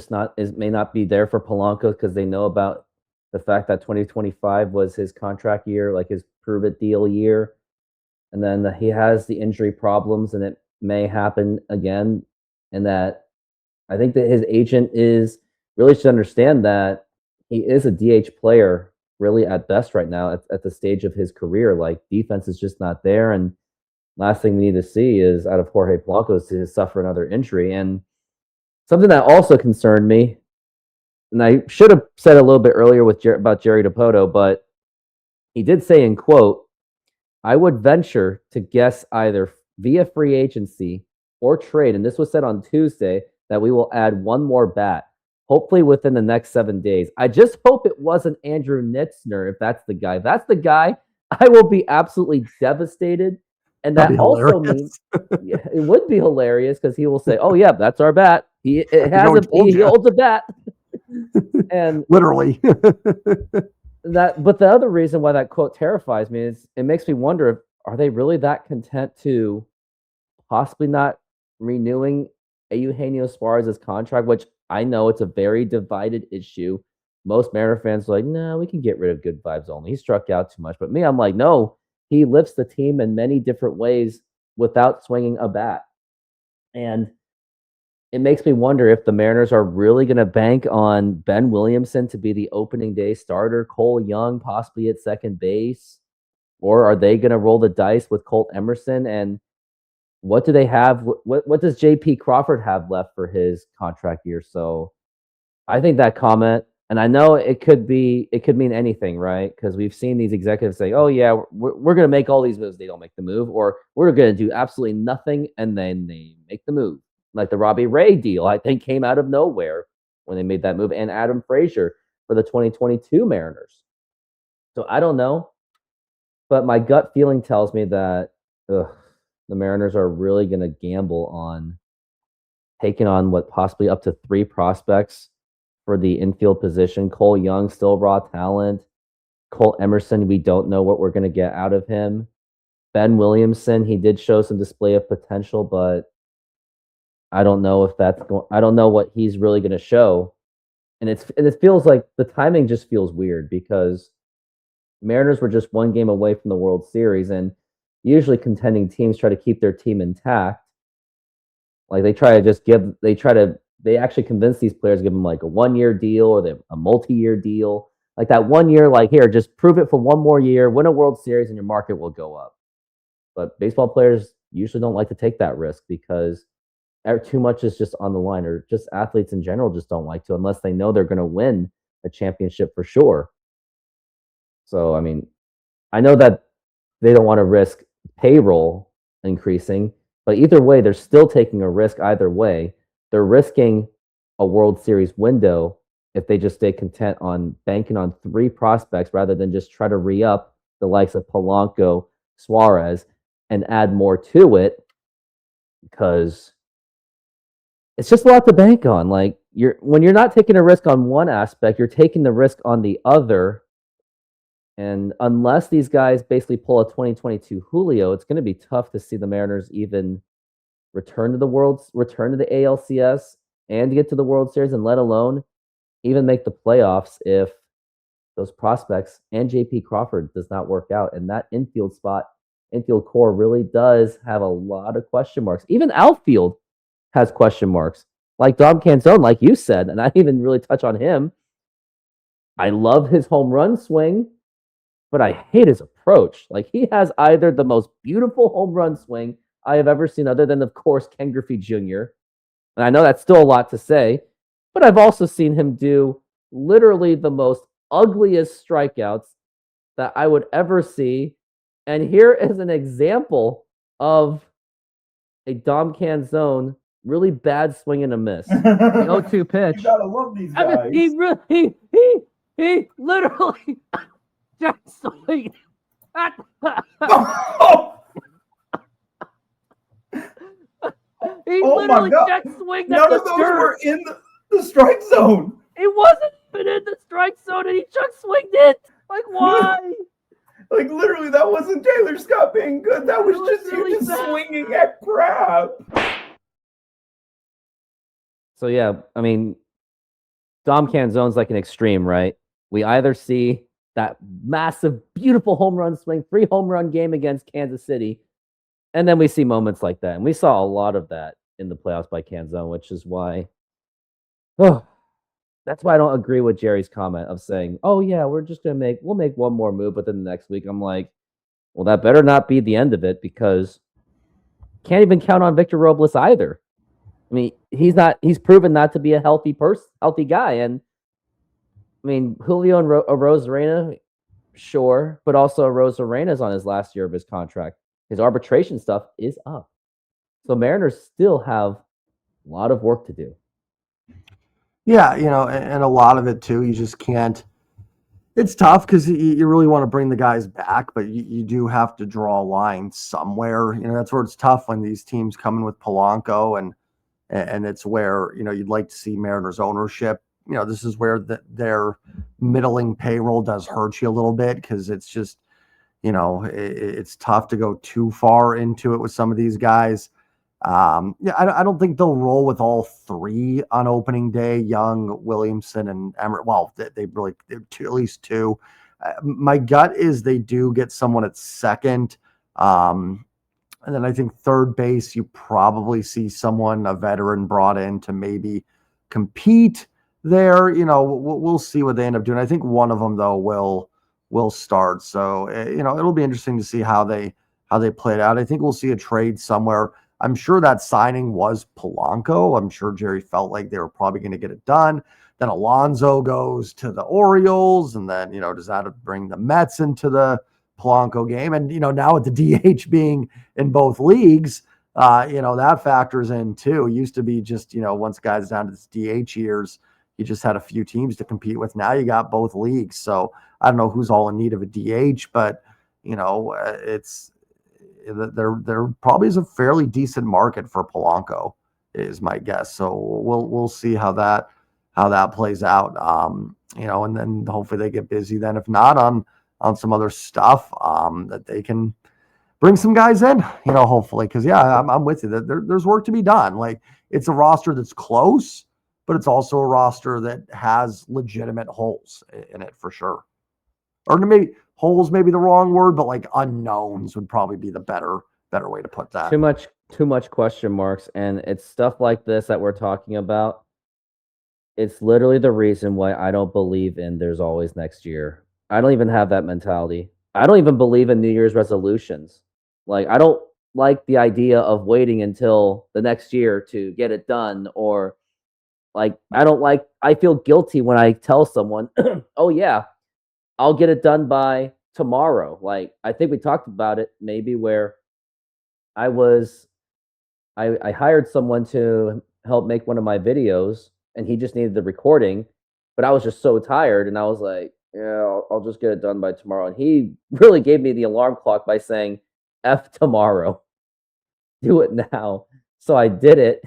may not be there for Polanco because they know about the fact that 2025 was his contract year, like his prove it deal year. And then he has the injury problems, and it may happen again. And that I think that his agent should understand that he is a DH player really at best right now at the stage of his career. Like, defense is just not there. And last thing we need to see is out of Jorge Polanco is to suffer another injury. And something that also concerned me, and I should have said a little bit earlier about Jerry Dipoto, but he did say in quote, "I would venture to guess either via free agency or trade," and this was said on Tuesday, "that we will add one more bat, hopefully within the next 7 days." I just hope it wasn't Andrew Nitzner. If that's the guy, I will be absolutely devastated. And that also means it would be hilarious because he will say, "Oh yeah, that's our bat. He holds a bat." And literally. But the other reason why that quote terrifies me is it makes me wonder, are they really that content to possibly not renewing Eugenio Suarez's contract, which I know it's a very divided issue. Most Mariner fans are like, no, we can get rid of good vibes only. He struck out too much. But me, I'm like, no, he lifts the team in many different ways without swinging a bat. And it makes me wonder if the Mariners are really going to bank on Ben Williamson to be the opening day starter, Cole Young possibly at second base, or are they going to roll the dice with Colt Emerson? And what do they have? What does J.P. Crawford have left for his contract year? So I think that comment, and I know it could mean anything, right? Because we've seen these executives say, oh yeah, we're going to make all these moves. They don't make the move, or we're going to do absolutely nothing and then they make the move. Like the Robbie Ray deal, I think, came out of nowhere when they made that move, and Adam Frazier for the 2022 Mariners. So I don't know, but my gut feeling tells me that the Mariners are really going to gamble on taking on what possibly up to 3 prospects for the infield position. Cole Young, still raw talent. Colt Emerson, we don't know what we're going to get out of him. Ben Williamson, he did show some display of potential, but I don't know if I don't know what he's really going to show. And it feels like the timing just feels weird because Mariners were just 1 game away from the World Series, and usually contending teams try to keep their team intact. Like they actually convince these players, give them like a 1-year deal or a multi-year deal. Like that 1 year, like here, just prove it for 1 more year, win a World Series, and your market will go up. But baseball players usually don't like to take that risk because too much is just on the line, or just athletes in general just don't like to unless they know they're going to win a championship for sure. So, I mean, I know that they don't want to risk payroll increasing, but either way, they're still taking a risk either way. They're risking a World Series window if they just stay content on banking on 3 prospects rather than just try to re-up the likes of Polanco, Suarez, and add more to it, because it's just a lot to bank on. Like, when you're not taking a risk on one aspect, you're taking the risk on the other. And unless these guys basically pull a 2022 Julio, it's going to be tough to see the Mariners even return to the ALCS and get to the World Series, and let alone even make the playoffs if those prospects and JP Crawford does not work out. And that infield core really does have a lot of question marks. Even outfield has question marks. Like Dom Canzone, like you said, and I didn't even really touch on him. I love his home run swing, but I hate his approach. Like, he has either the most beautiful home run swing I have ever seen, other than, of course, Ken Griffey Jr. And I know that's still a lot to say, but I've also seen him do literally the most ugliest strikeouts that I would ever see. And here is an example of a Dom Canzone really bad swing and a miss. The 0-2 pitch. You gotta love these guys. I mean, he literally just swing. He literally check swinged at None the of those dirt. were in the strike zone. It wasn't even in the strike zone, and he chuck swinged it. Like, why? Like, literally, that wasn't Taylor Scott being good. That was just really you just bad. swinging at crap. So, yeah, I mean, Dom Canzone's like an extreme, right? We either see that massive, beautiful home run swing, 3 home run game against Kansas City, and then we see moments like that. And we saw a lot of that in the playoffs by Canzone, which is why, that's why I don't agree with Jerry's comment of saying, oh, yeah, we'll make one more move within the next week. I'm like, well, that better not be the end of it, because can't even count on Victor Robles either. I mean, he's proven not to be a healthy guy. And I mean, Julio and Rosarena, sure, but also Rosarena's on his last year of his contract. His arbitration stuff is up. So Mariners still have a lot of work to do. Yeah, and a lot of it too, you just can't. It's tough because you really want to bring the guys back, but you do have to draw a line somewhere. That's where it's tough when these teams come in with Polanco, and it's where, you'd like to see Mariners ownership. This is where their middling payroll does hurt you a little bit, because it's just, it's tough to go too far into it with some of these guys. I don't think they'll roll with all 3 on opening day, Young, Williamson, and Emmerich. Well, they're at least 2. My gut is they do get someone at second. And then I think third base, you probably see someone, a veteran, brought in to maybe compete there. We'll see what they end up doing. I think one of them, though, will start. So, it'll be interesting to see how they play it out. I think we'll see a trade somewhere. I'm sure that signing was Polanco. I'm sure Jerry felt like they were probably going to get it done. Then Alonso goes to the Orioles, and then, does that bring the Mets into the Polanco game? And, now with the DH being in both leagues, that factors in too. It used to be just, once guys down to this DH years, you just had a few teams to compete with. Now you got both leagues. So I don't know who's all in need of a DH, but, there probably is a fairly decent market for Polanco, is my guess. So we'll see how that plays out. And then hopefully they get busy then, if not on some other stuff, that they can bring some guys in, hopefully. Because I'm with you. There's work to be done. Like, it's a roster that's close, but it's also a roster that has legitimate holes in it for sure. Or maybe holes may be the wrong word, but like unknowns would probably be the better way to put that. Too much question marks, and it's stuff like this that we're talking about. It's literally the reason why I don't believe in there's always next year. I don't even have that mentality. I don't even believe in New Year's resolutions. Like, I don't like the idea of waiting until the next year to get it done, or like, I feel guilty when I tell someone, oh yeah, I'll get it done by tomorrow. Like, I think we talked about it maybe where I hired someone to help make one of my videos, and he just needed the recording, but I was just so tired, and I was like, yeah, I'll just get it done by tomorrow. And he really gave me the alarm clock by saying, F tomorrow, do it now. So I did it.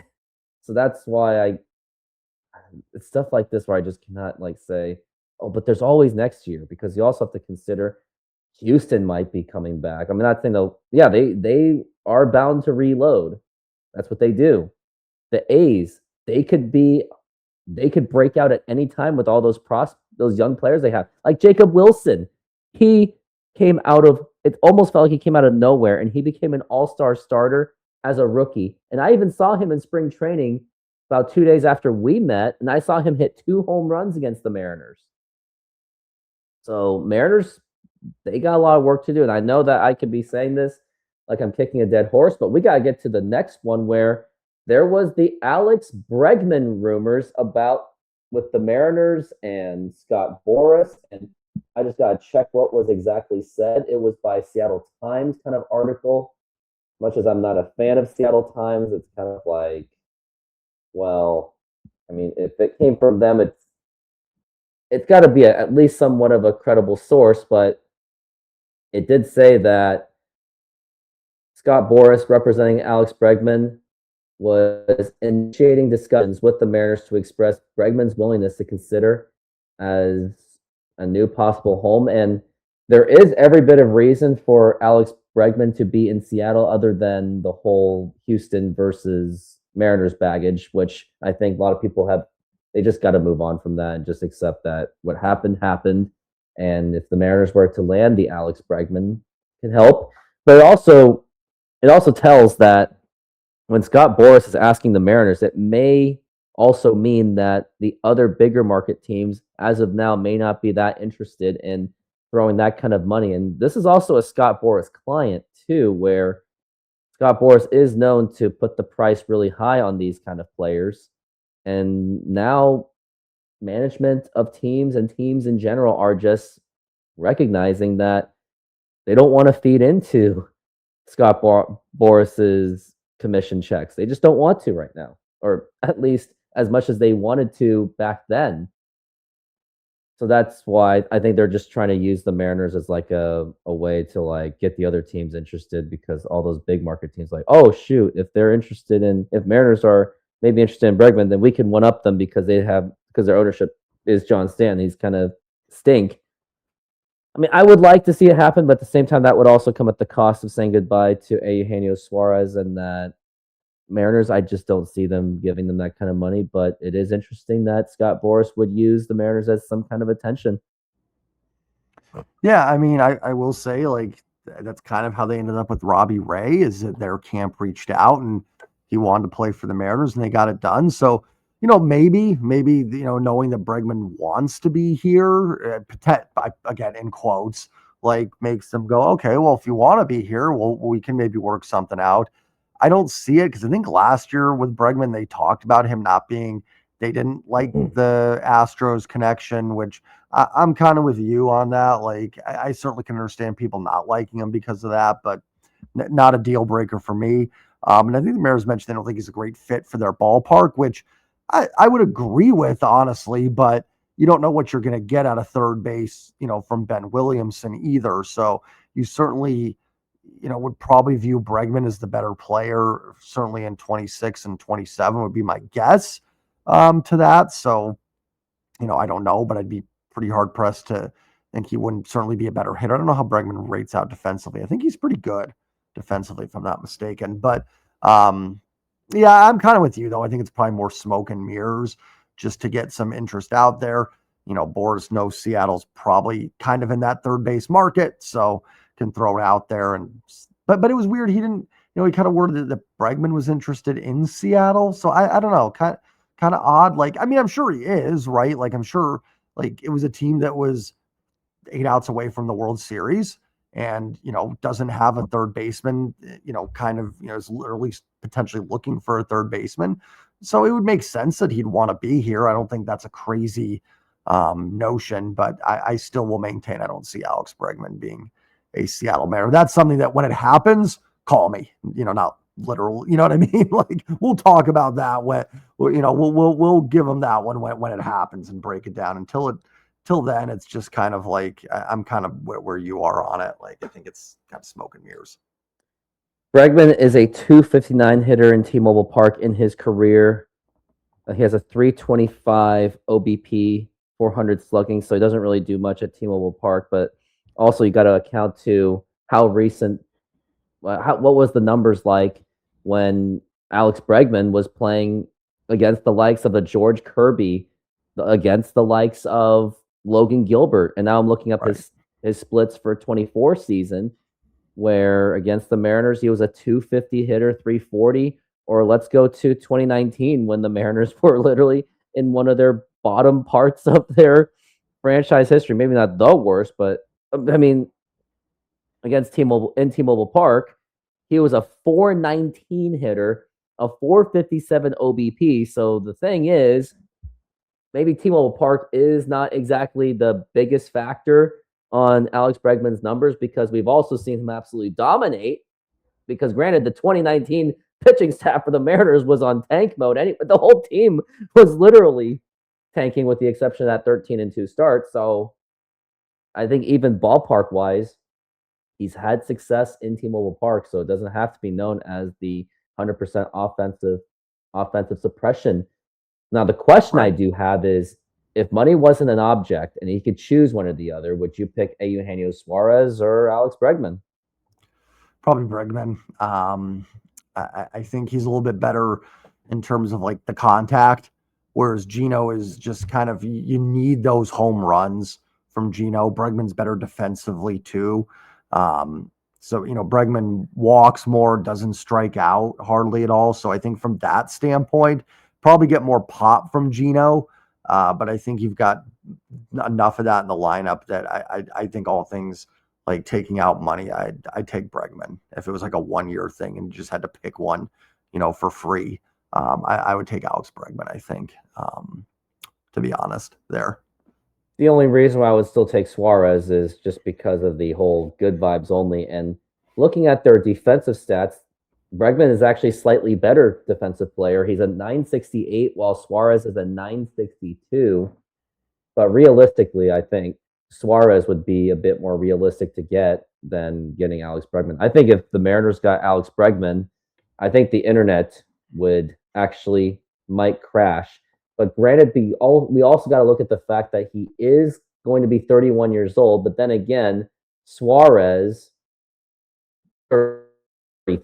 So that's why it's stuff like this where I just cannot like say, oh, but there's always next year, because you also have to consider Houston might be coming back. I'm not saying they'll, yeah, they are bound to reload. That's what they do. The A's, they could break out at any time with all those young players they have. Like Jacob Wilson, he came out of, it almost felt like he came out of nowhere, and he became an all-star starter as a rookie. And I even saw him in spring training about 2 days after we met, and I saw him hit 2 home runs against the Mariners. So Mariners, they got a lot of work to do. And I know that I could be saying this like I'm kicking a dead horse, but we got to get to the next one, where there was the Alex Bregman rumors about with the Mariners and Scott Boras. And I just got to check what was exactly said. It was by Seattle Times kind of article. Much as I'm not a fan of Seattle Times, it's kind of like, well, I mean, if it came from them, it's got to be at least somewhat of a credible source. But it did say that Scott Boras, representing Alex Bregman, was initiating discussions with the Mariners to express Bregman's willingness to consider as a new possible home. And there is every bit of reason for Alex Bregman to be in Seattle, other than the whole Houston versus Mariners baggage, which I think a lot of people have. They just got to move on from that and just accept that what happened. And if the Mariners were to land the Alex Bregman, can help. But it also tells that when Scott Boras is asking the Mariners, it may also mean that the other bigger market teams, as of now, may not be that interested in throwing that kind of money. And this is also a Scott Boras client too, where Scott Boras is known to put the price really high on these kind of players. And now management of teams and teams in general are just recognizing that they don't want to feed into Scott Boras's commission checks. They just don't want to right now, or at least as much as they wanted to back then. So that's why I think they're just trying to use the Mariners as like a way to like get the other teams interested, because all those big market teams like, oh shoot, if Mariners are maybe interested in Bregman, then we can one up them because their ownership is John Stanton. He's kind of stink. I mean, I would like to see it happen, but at the same time, that would also come at the cost of saying goodbye to Eugenio Suarez, and that Mariners, I just don't see them giving them that kind of money. But it is interesting that Scott Boras would use the Mariners as some kind of attention. Yeah, I mean, I will say, like, that's kind of how they ended up with Robbie Ray, is that their camp reached out and he wanted to play for the Mariners and they got it done. So, maybe, knowing that Bregman wants to be here, again, in quotes, like makes them go, okay, well, if you want to be here, well, we can maybe work something out. I don't see it, because I think last year with Bregman, they talked about him they didn't like the Astros connection, which I'm kind of with you on that. Like, I certainly can understand people not liking him because of that, but not a deal breaker for me. And I think the Mariners mentioned they don't think he's a great fit for their ballpark, which I would agree with, honestly, but you don't know what you're going to get out of third base, from Ben Williamson either. So you certainly, would probably view Bregman as the better player, certainly in 26 and 27 would be my guess to that. So, I don't know, but I'd be pretty hard pressed to think he wouldn't certainly be a better hitter. I don't know how Bregman rates out defensively. I think he's pretty good defensively, if I'm not mistaken. But yeah, I'm kind of with you, though. I think it's probably more smoke and mirrors just to get some interest out there. Boras knows Seattle's probably kind of in that third base market, so can throw it out there. But it was weird. He didn't, he kind of worded that Bregman was interested in Seattle. So I don't know, kind of odd. Like, I mean, I'm sure he is, right? Like, I'm sure, like, it was a team that was 8 outs away from the World Series and, doesn't have a third baseman, is literally potentially looking for a third baseman. So it would make sense that he'd want to be here. I don't think that's a crazy notion, but I still will maintain I don't see Alex Bregman being a Seattle Mariner. That's something that when it happens, call me, not literal, you know what I mean? Like, we'll talk about that when, we'll give them that one when it happens and break it down. Till then, it's just kind of like, I'm kind of where you are on it. Like, I think it's kind of smoke and mirrors. Bregman is a .259 hitter in T-Mobile Park in his career. He has a 325 OBP, 400 slugging, so he doesn't really do much at T-Mobile Park. But also, you got to account to how recent. What was the numbers like when Alex Bregman was playing against the likes of the George Kirby, against the likes of Logan Gilbert, and now I'm looking up his splits for 24 season, where against the Mariners he was a 250 hitter, 340. Or let's go to 2019 when the Mariners were literally in one of their bottom parts of their franchise history. Maybe not the worst, but I mean, against T-Mobile Park, he was a 419 hitter, a 457 OBP. So the thing is, maybe T-Mobile Park is not exactly the biggest factor on Alex Bregman's numbers, because we've also seen him absolutely dominate. Because granted, the 2019 pitching staff for the Mariners was on tank mode. The whole team was literally tanking with the exception of that 13-2 start. So I think even ballpark wise, he's had success in T-Mobile Park, so it doesn't have to be known as the 100% offensive suppression. Now, the question I do have is, if money wasn't an object and he could choose one or the other, would you pick Eugenio Suarez or Alex Bregman? Probably Bregman. I think he's a little bit better in terms of like the contact, whereas Gino is just kind of, you need those home runs from Gino. Bregman's better defensively too. So, Bregman walks more, doesn't strike out hardly at all. So I think from that standpoint, probably get more pop from Gino. But I think you've got enough of that in the lineup that I think all things like taking out money, I'd take Bregman. If it was like a 1-year thing and you just had to pick one, for free, I would take Alex Bregman, I think, to be honest there. The only reason why I would still take Suarez is just because of the whole good vibes only. And looking at their defensive stats, Bregman is actually slightly better defensive player. He's a 968 while Suarez is a 962. But realistically, I think Suarez would be a bit more realistic to get than getting Alex Bregman. I think if the Mariners got Alex Bregman, I think the internet would actually might crash. But granted, we also got to look at the fact that he is going to be 31 years old. But then again, Suarez, 33,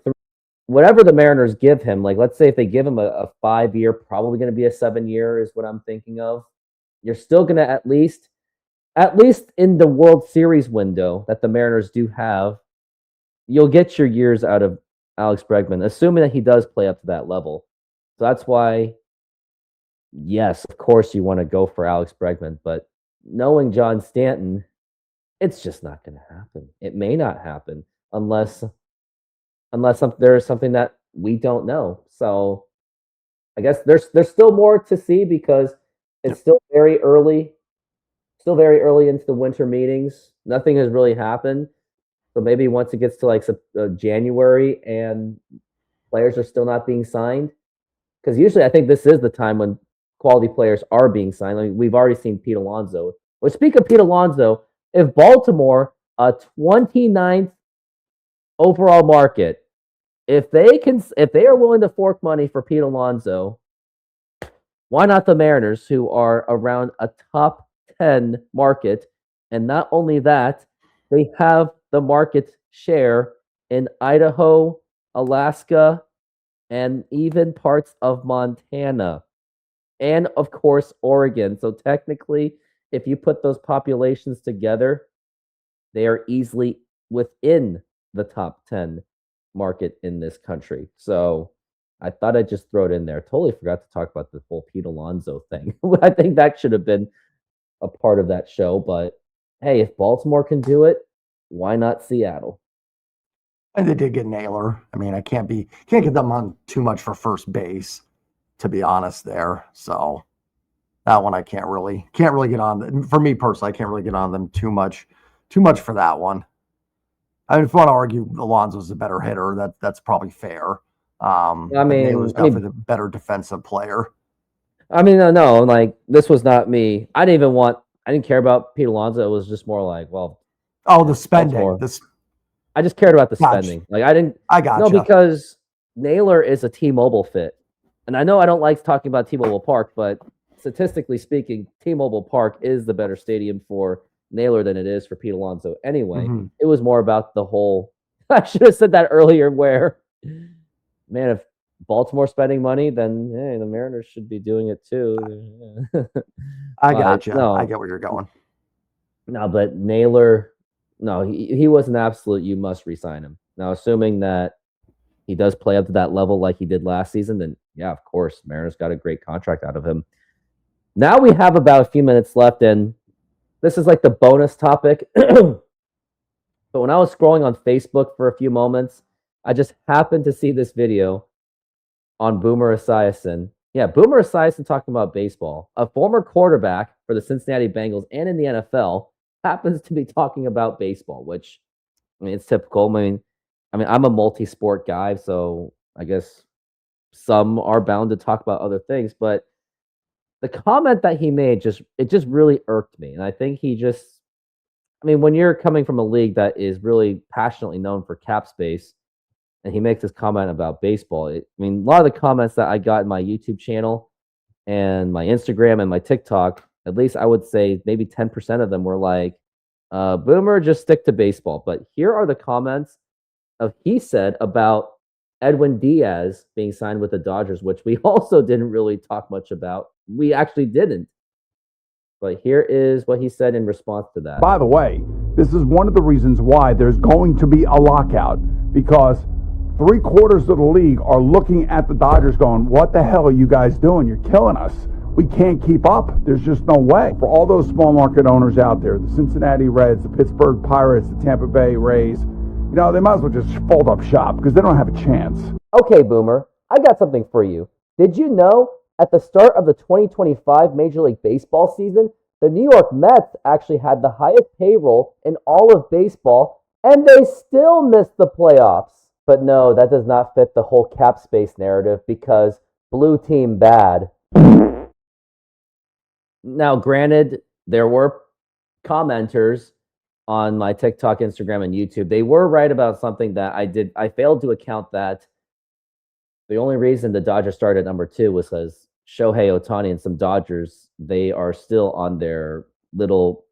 whatever the Mariners give him, like let's say if they give him a 5-year, probably going to be a 7-year is what I'm thinking of. You're still going to at least in the World Series window that the Mariners do have, you'll get your years out of Alex Bregman, assuming that he does play up to that level. So that's why, yes, of course you want to go for Alex Bregman, but knowing John Stanton, it's just not going to happen. It may not happen unless there is something that we don't know. So I guess there's still more to see because it's still very early into the winter meetings. Nothing has really happened. So maybe once it gets to like January and players are still not being signed, because usually I think this is the time when quality players are being signed. Like we've already seen Pete Alonso. Well, speak of Pete Alonso, if Baltimore, a 29th overall market, if they are willing to fork money for Pete Alonso, why not the Mariners, who are around a top 10 market? And not only that, they have the market share in Idaho, Alaska, and even parts of Montana. And of course, Oregon. So technically, if you put those populations together, they are easily within the top 10 market in this country. So I thought I'd just throw it in there. Totally forgot to talk about the whole Pete Alonso thing. I think that should have been a part of that show. But hey, if Baltimore can do it, why not Seattle? And they did get Naylor. I mean, I can't get them on too much for first base, to be honest there. So that one I can't really get on. For me personally, I can't really get on them too much for that one. I mean, if you want to argue Alonso's a better hitter, that's probably fair. Naylor's definitely the better defensive player. I mean, no, like this was not me. I didn't care about Pete Alonso. It was just more like, well, the spending. I just cared about the spending. Like I got no, because Naylor is a T-Mobile fit. and I know I don't like talking about T-Mobile Park, but statistically speaking, T-Mobile Park is the better stadium for Naylor than it is for Pete Alonso anyway. Mhm. It was more about the whole, I should have said that earlier, where, man, if Baltimore spending money, then hey, the Mariners should be doing it too. I But, got you. no. I get where you're going. No, but Naylor, no, he was an absolute, you must re-sign him. Now, assuming that he does play up to that level like he did last season, then yeah, of course, Mariners got a great contract out of him. Now we have about a few minutes left, and this is like the bonus topic. But when I was scrolling on Facebook for a few moments, I just happened to see this video on Boomer Esiason. Yeah, Boomer Esiason talking about baseball. A former quarterback for the Cincinnati Bengals and in the NFL happens to be talking about baseball, which, I mean, it's typical. I mean, I'm a multi-sport guy, so I guess some are bound to talk about other things, but the comment that he made just really irked me. And I think I mean, when you're coming from a league that is really passionately known for cap space, and he makes this comment about baseball, I mean, a lot of the comments that I got in my YouTube channel and my Instagram and my TikTok, at least I would say maybe 10% of them were like, Boomer, just stick to baseball. But here are the comments he said about Edwin Diaz being signed with the Dodgers, which we also didn't really talk much about. We actually didn't. But here is what he said in response to that. By the way, this is one of the reasons why there's going to be a lockout, because 3/4 of the league are looking at the Dodgers going, what the hell are you guys doing? You're killing us. We can't keep up. There's just no way. For all those small market owners out there, the Cincinnati Reds, the Pittsburgh Pirates, the Tampa Bay Rays, they might as well just fold up shop because they don't have a chance. Okay, Boomer, I got something for you. Did you know at the start of the 2025 Major League Baseball season, the New York Mets actually had the highest payroll in all of baseball, and they still missed the playoffs? But no, that does not fit the whole cap space narrative because blue team bad. Now, granted, there were commenters on my TikTok, Instagram, and YouTube. They were right about something that I failed to account that the only reason the Dodgers started at number 2 was because Shohei Ohtani and some Dodgers, they are still on their little,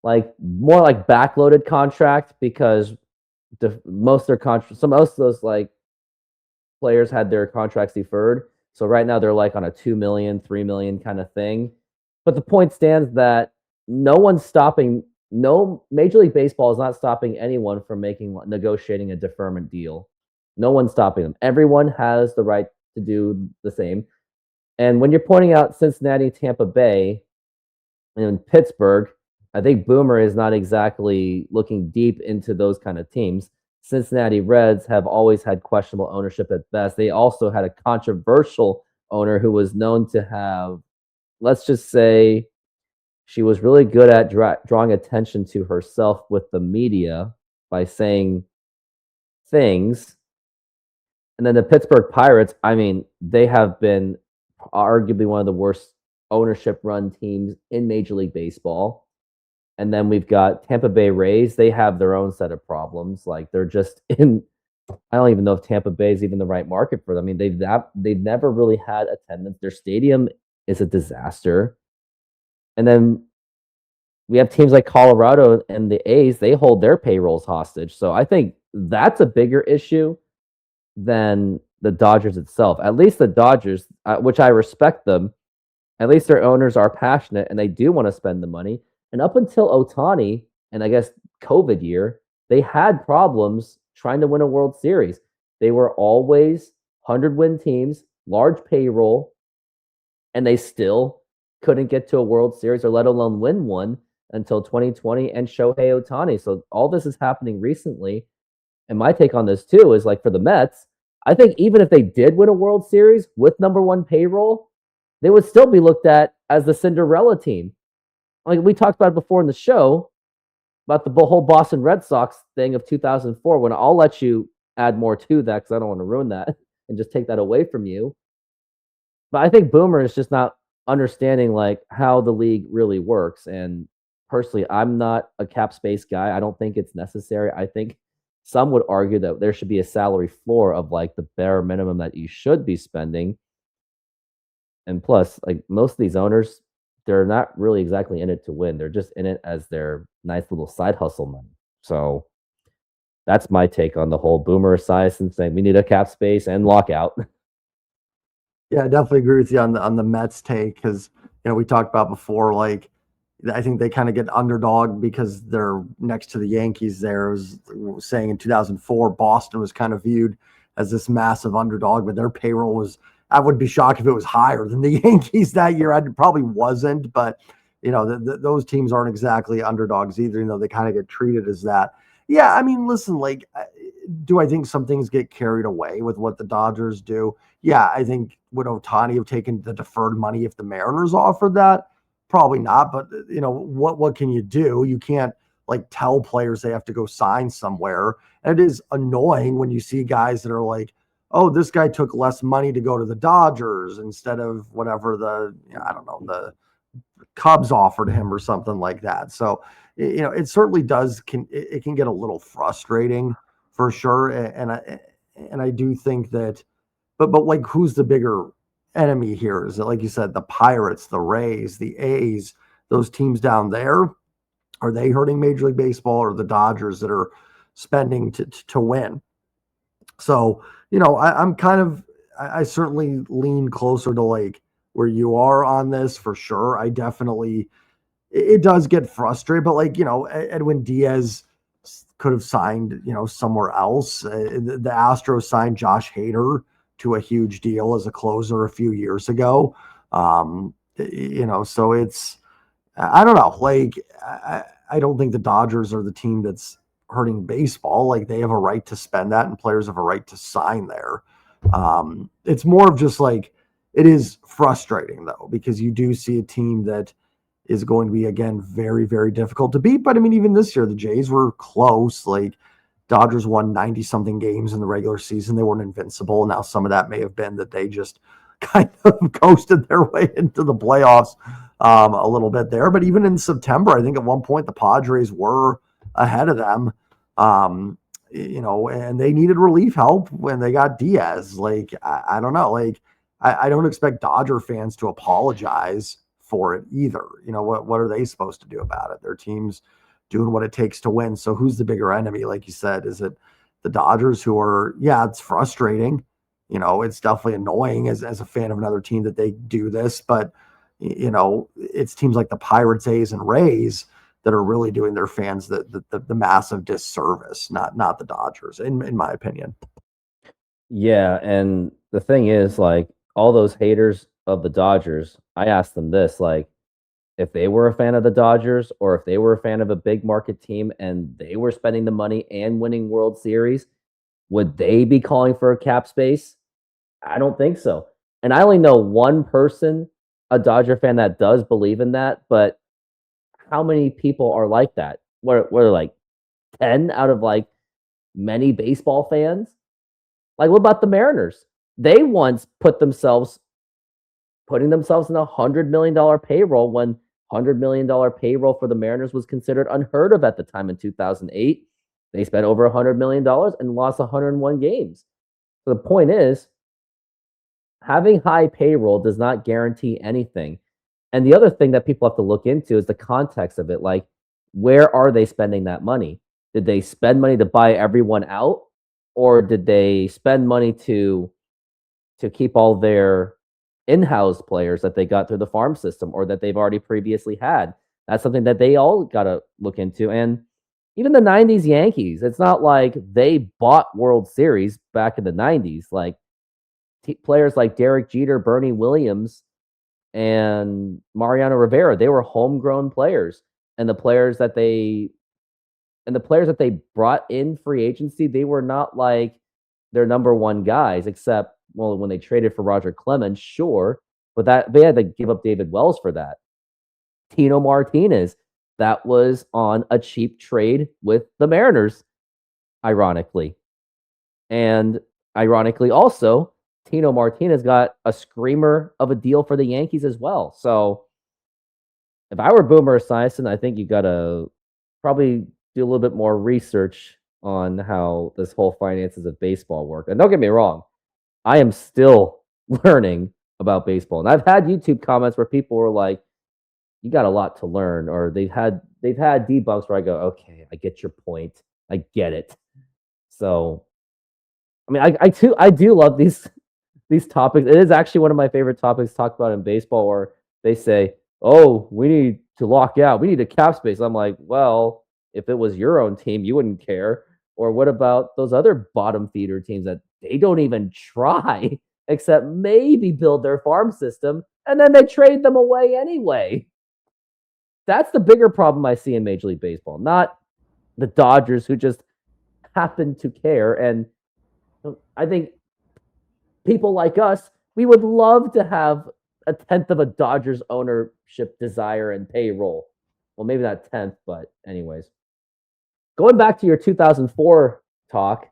more like backloaded contract because most of those players had their contracts deferred. So right now they're on a $2 million, $3 million kind of thing. But the point stands that no Major League Baseball is not stopping anyone from negotiating a deferment deal. No one's stopping them. Everyone has the right to do the same. And when you're pointing out Cincinnati, Tampa Bay, and Pittsburgh, I think Boomer is not exactly looking deep into those kind of teams. Cincinnati Reds have always had questionable ownership at best. They also had a controversial owner who was known to have, let's just say, she was really good at drawing attention to herself with the media by saying things. And then the Pittsburgh Pirates, I mean, they have been arguably one of the worst ownership-run teams in Major League Baseball. And then we've got Tampa Bay Rays. They have their own set of problems. They're just in. I don't even know if Tampa Bay is even the right market for them. I mean, they've never really had attendance. Their stadium is a disaster. And then we have teams like Colorado and the A's. They hold their payrolls hostage. So I think that's a bigger issue than the Dodgers itself. At least the Dodgers, which I respect them, at least their owners are passionate and they do want to spend the money. And up until Ohtani and I guess COVID year, they had problems trying to win a World Series. They were always 100-win teams, large payroll, and they still couldn't get to a World Series or let alone win one until 2020 and Shohei Ohtani. So all this is happening recently. And my take on this too is for the Mets, I think even if they did win a World Series with number 1 payroll, they would still be looked at as the Cinderella team. We talked about it before in the show about the whole Boston Red Sox thing of 2004, when I'll let you add more to that because I don't want to ruin that and just take that away from you. But I think Boomer is just not understanding how the league really works. And personally, I'm not a cap space guy. I don't think it's necessary. I think some would argue that there should be a salary floor of like the bare minimum that you should be spending. And plus, like most of these owners, they're not really exactly in it to win. They're just in it as their nice little side hustle money. So that's my take on the whole Boomer Esiason saying we need a cap space and lockout. Yeah, I definitely agree with you on the Mets take, because we talked about before, like I think they kind of get underdog because they're next to the Yankees there. I was saying in 2004, Boston was kind of viewed as this massive underdog, but their payroll was, I would be shocked if it was higher than the Yankees that year. It probably wasn't, but those teams aren't exactly underdogs either. They kind of get treated as that. Yeah, I mean, listen, like, do I think some things get carried away with what the Dodgers do? Yeah, I think would Ohtani have taken the deferred money if the Mariners offered that? Probably not. But what can you do? You can't like tell players they have to go sign somewhere. And it is annoying when you see guys that are like, oh, this guy took less money to go to the Dodgers instead of whatever the Cubs offered him or something like that. So, it certainly it can get a little frustrating for sure. And I do think that, but like, who's the bigger enemy here? Is it, like you said, the Pirates, the Rays, the A's, those teams down there? Are they hurting Major League Baseball, or the Dodgers that are spending to win? So, I certainly lean closer to like where you are on this for sure. It does get frustrating, but like, Edwin Diaz could have signed, somewhere else. The Astros signed Josh Hader to a huge deal as a closer a few years ago. So it's, I don't know. Like, I don't think the Dodgers are the team that's hurting baseball. Like, they have a right to spend that, and players have a right to sign there. It's more of just like, it is frustrating though, because you do see a team that is going to be, again, very, very difficult to beat. But I mean, even this year, the Jays were close. Like, Dodgers won 90 something games in the regular season. They weren't invincible. Now, some of that may have been that they just kind of coasted their way into the playoffs a little bit there. But even in September, I think at one point the Padres were ahead of them, and they needed relief help when they got Diaz. Like, I don't know. Like, I don't expect Dodger fans to apologize for it either. What are they supposed to do about it? Their team's doing what it takes to win. So who's the bigger enemy? Like you said, is it the Dodgers, who are, yeah, it's frustrating. It's definitely annoying as a fan of another team that they do this, but it's teams like the Pirates, A's, and Rays that are really doing their fans the massive disservice, not the Dodgers, in my opinion. Yeah, and the thing is, like, all those haters of the Dodgers, I asked them this, like, if they were a fan of the Dodgers, or if they were a fan of a big market team and they were spending the money and winning World Series, would they be calling for a cap space? I don't think so. And I only know one person, a Dodger fan, that does believe in that, but how many people are like that? What are like 10 out of like many baseball fans? Like, what about the Mariners? They once putting themselves in $100 million payroll, when $100 million payroll for the Mariners was considered unheard of at the time in 2008. They spent over $100 million and lost 101 games. So the point is, having high payroll does not guarantee anything. And the other thing that people have to look into is the context of it. Like, where are they spending that money? Did they spend money to buy everyone out? Or did they spend money to keep all their in-house players that they got through the farm system, or that they've already previously had? That's something that they all got to look into. And even the 90s Yankees, it's not like they bought World Series back in the 90s. Like, players like Derek Jeter, Bernie Williams, and Mariano Rivera, they were homegrown players. And the players that they brought in free agency, they were not like their number one guys, except, well, when they traded for Roger Clemens, sure, but that they had to give up David Wells for that. Tino Martinez, that was on a cheap trade with the Mariners, ironically. And ironically also, Tino Martinez got a screamer of a deal for the Yankees as well. So if I were Boomer Esiason, I think you got to probably do a little bit more research on how this whole finances of baseball work. And don't get me wrong, I am still learning about baseball. And I've had YouTube comments where people were like, you got a lot to learn, or they've had debunks where I go, okay, I get your point. I get it. So I mean, I do love these topics. It is actually one of my favorite topics to talk about in baseball, where they say, oh, we need to lock out. We need a cap space. I'm like, well, if it was your own team, you wouldn't care. Or what about those other bottom feeder teams that they don't even try except maybe build their farm system, and then they trade them away anyway? That's the bigger problem I see in Major League Baseball, not the Dodgers, who just happen to care. And I think people like us, we would love to have a tenth of a Dodgers ownership desire and payroll. Well, maybe not 10th, but anyways. Going back to your 2004 talk,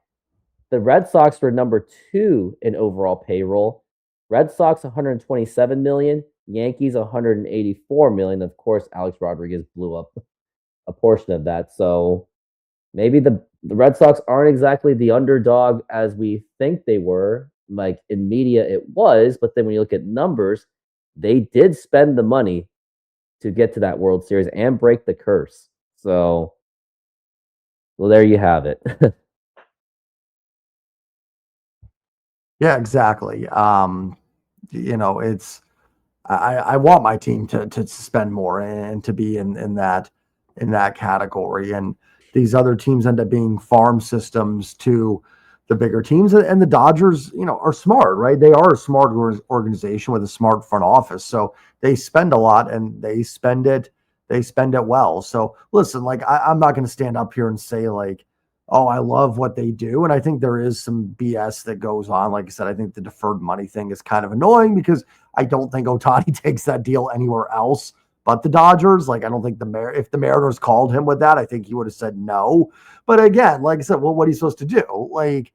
the Red Sox were number 2 in overall payroll. Red Sox 127 million, Yankees 184 million. Of course, Alex Rodriguez blew up a portion of that. So maybe the Red Sox aren't exactly the underdog as we think they were. Like in media, it was, but then when you look at numbers, they did spend the money to get to that World Series and break the curse. So, well, there you have it. Yeah, exactly. It's I want my team to spend more and to be in that category. And these other teams end up being farm systems to the bigger teams. And the Dodgers, are smart, right? They are a smart organization with a smart front office. So they spend a lot and they spend it well. So listen, like I'm not going to stand up here and say like, oh, I love what they do. And I think there is some BS that goes on. Like I said, I think the deferred money thing is kind of annoying because I don't think Ohtani takes that deal anywhere else but the Dodgers. Like, I don't think if the Mariners called him with that, I think he would have said no. But again, like I said, well, what are you supposed to do? Like,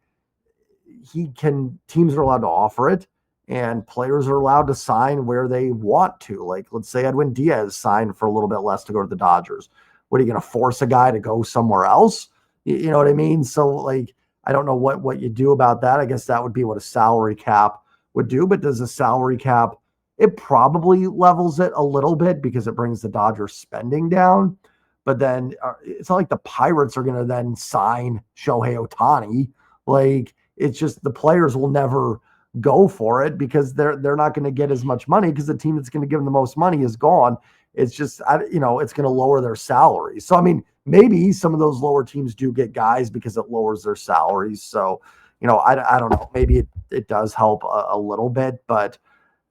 teams are allowed to offer it and players are allowed to sign where they want to. Like, let's say Edwin Diaz signed for a little bit less to go to the Dodgers. What, are you going to force a guy to go somewhere else? You know what I mean? So, like, I don't know what you do about that. I guess that would be what a salary cap would do. But does a salary cap, it probably levels it a little bit because it brings the Dodgers spending down. But then it's not like the Pirates are going to then sign Shohei Ohtani. Like, it's just the players will never go for it because they're not going to get as much money because the team that's going to give them the most money is gone. It's just, it's going to lower their salaries. So, I mean, maybe some of those lower teams do get guys because it lowers their salaries. So, I don't know. Maybe it does help a little bit, but,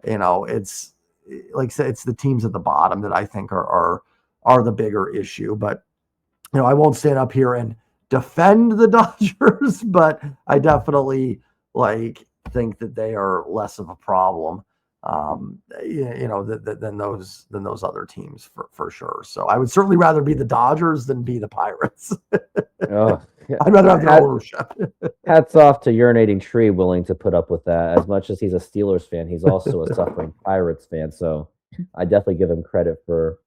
it's like I said, it's the teams at the bottom that I think are the bigger issue. But, I won't stand up here and defend the Dodgers, but I definitely think that they are less of a problem, than those other teams for sure. So I would certainly rather be the Dodgers than be the Pirates. Oh, I'd rather have the ownership. Hats off to Urinating Tree willing to put up with that. As much as he's a Steelers fan, he's also a suffering Pirates fan. So I definitely give him credit for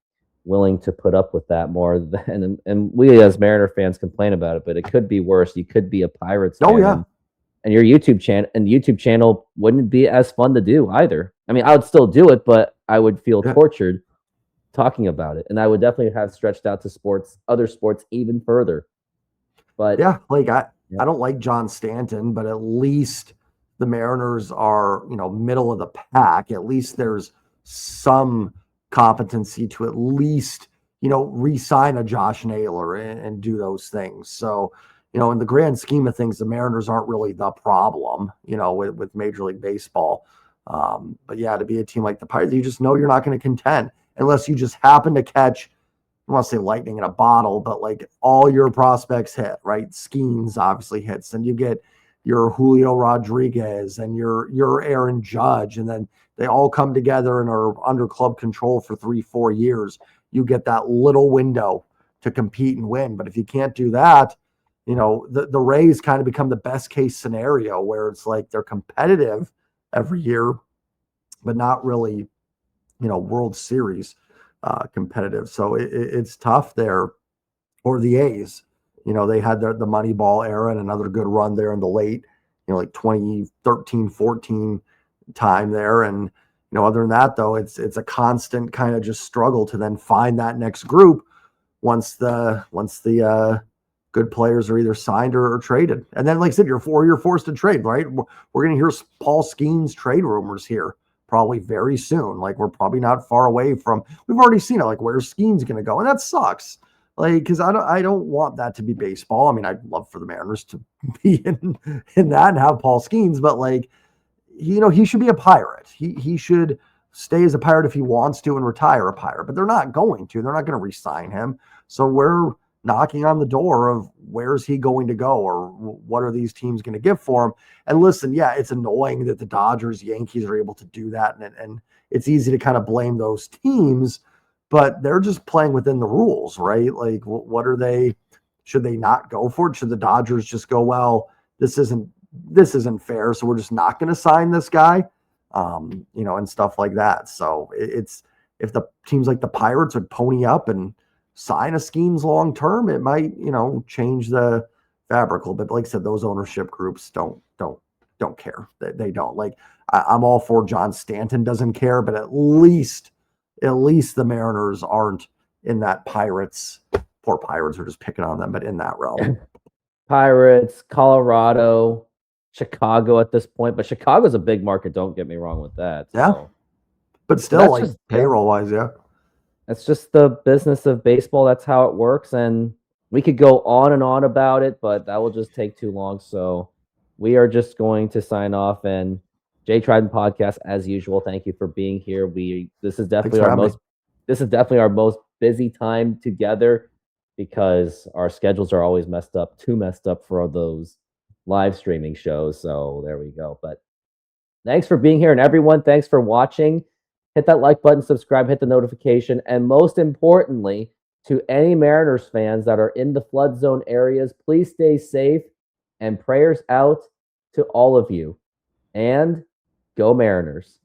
willing to put up with that more than, and we as Mariner fans complain about it, but it could be worse. You could be a Pirates fan. Oh yeah. And your YouTube channel wouldn't be as fun to do either. I mean, I would still do it, but I would feel tortured talking about it. And I would definitely have stretched out to other sports even further. But yeah, I don't like John Stanton, but at least the Mariners are, middle of the pack. At least there's some competency to at least, re-sign a Josh Naylor and do those things. So, in the grand scheme of things, the Mariners aren't really the problem, with Major League Baseball. But yeah, to be a team like the Pirates, you just know you're not going to contend unless you just happen to catch, I want to say lightning in a bottle, but like all your prospects hit, right? Skeens obviously hits, and you get your Julio Rodriguez and your Aaron Judge, and then they all come together and are under club control for 3-4 years. You get that little window to compete and win. But if you can't do that, the Rays kind of become the best case scenario where it's like they're competitive every year, but not really, World Series competitive. So it's tough there. Or the A's, they had the Moneyball era and another good run there in the late, like 2013, 14 time there. And, other than that, though, it's a constant kind of just struggle to then find that next group once the good players are either signed or traded. And then, like I said, you're forced to trade, right? We're going to hear Paul Skeens trade rumors here probably very soon. Like, we're probably not far away from, we've already seen it, like, where's Skeens going to go? And that sucks. Like, because I don't want that to be baseball. I mean, I'd love for the Mariners to be in that and have Paul Skeens, but like, he should be a Pirate. He should stay as a Pirate if he wants to and retire a Pirate, but they're not going to. They're not going to re-sign him. So we're knocking on the door of where's he going to go, or what are these teams going to give for him? And listen, yeah, it's annoying that the Dodgers, Yankees are able to do that, and it's easy to kind of blame those teams, but they're just playing within the rules, right? Like, what are they? Should they not go for it? Should the Dodgers just go, well, this isn't fair, so we're just not going to sign this guy, and stuff like that. So it's, if the teams like the Pirates would pony up and sign a Skeens long term, it might, change the fabric a little bit. But like I said, those ownership groups don't care. They don't. Like, I'm all for John Stanton doesn't care, but at least the Mariners aren't in that Pirates. Poor Pirates are just picking on them, but in that realm. Pirates, Colorado, Chicago at this point, but Chicago's a big market. Don't get me wrong with that. Yeah, so. But still, like, payroll wise, yeah. That's just the business of baseball. That's how it works. And we could go on and on about it, but that will just take too long. So we are just going to sign off. And J Trident Podcast, as usual, thank you for being here. This is definitely our most busy time together, because our schedules are always too messed up for those live streaming shows. So there we go. But thanks for being here, and everyone, thanks for watching. Hit that like button, subscribe, hit the notification, and most importantly, to any Mariners fans that are in the flood zone areas, please stay safe, and prayers out to all of you. And go Mariners.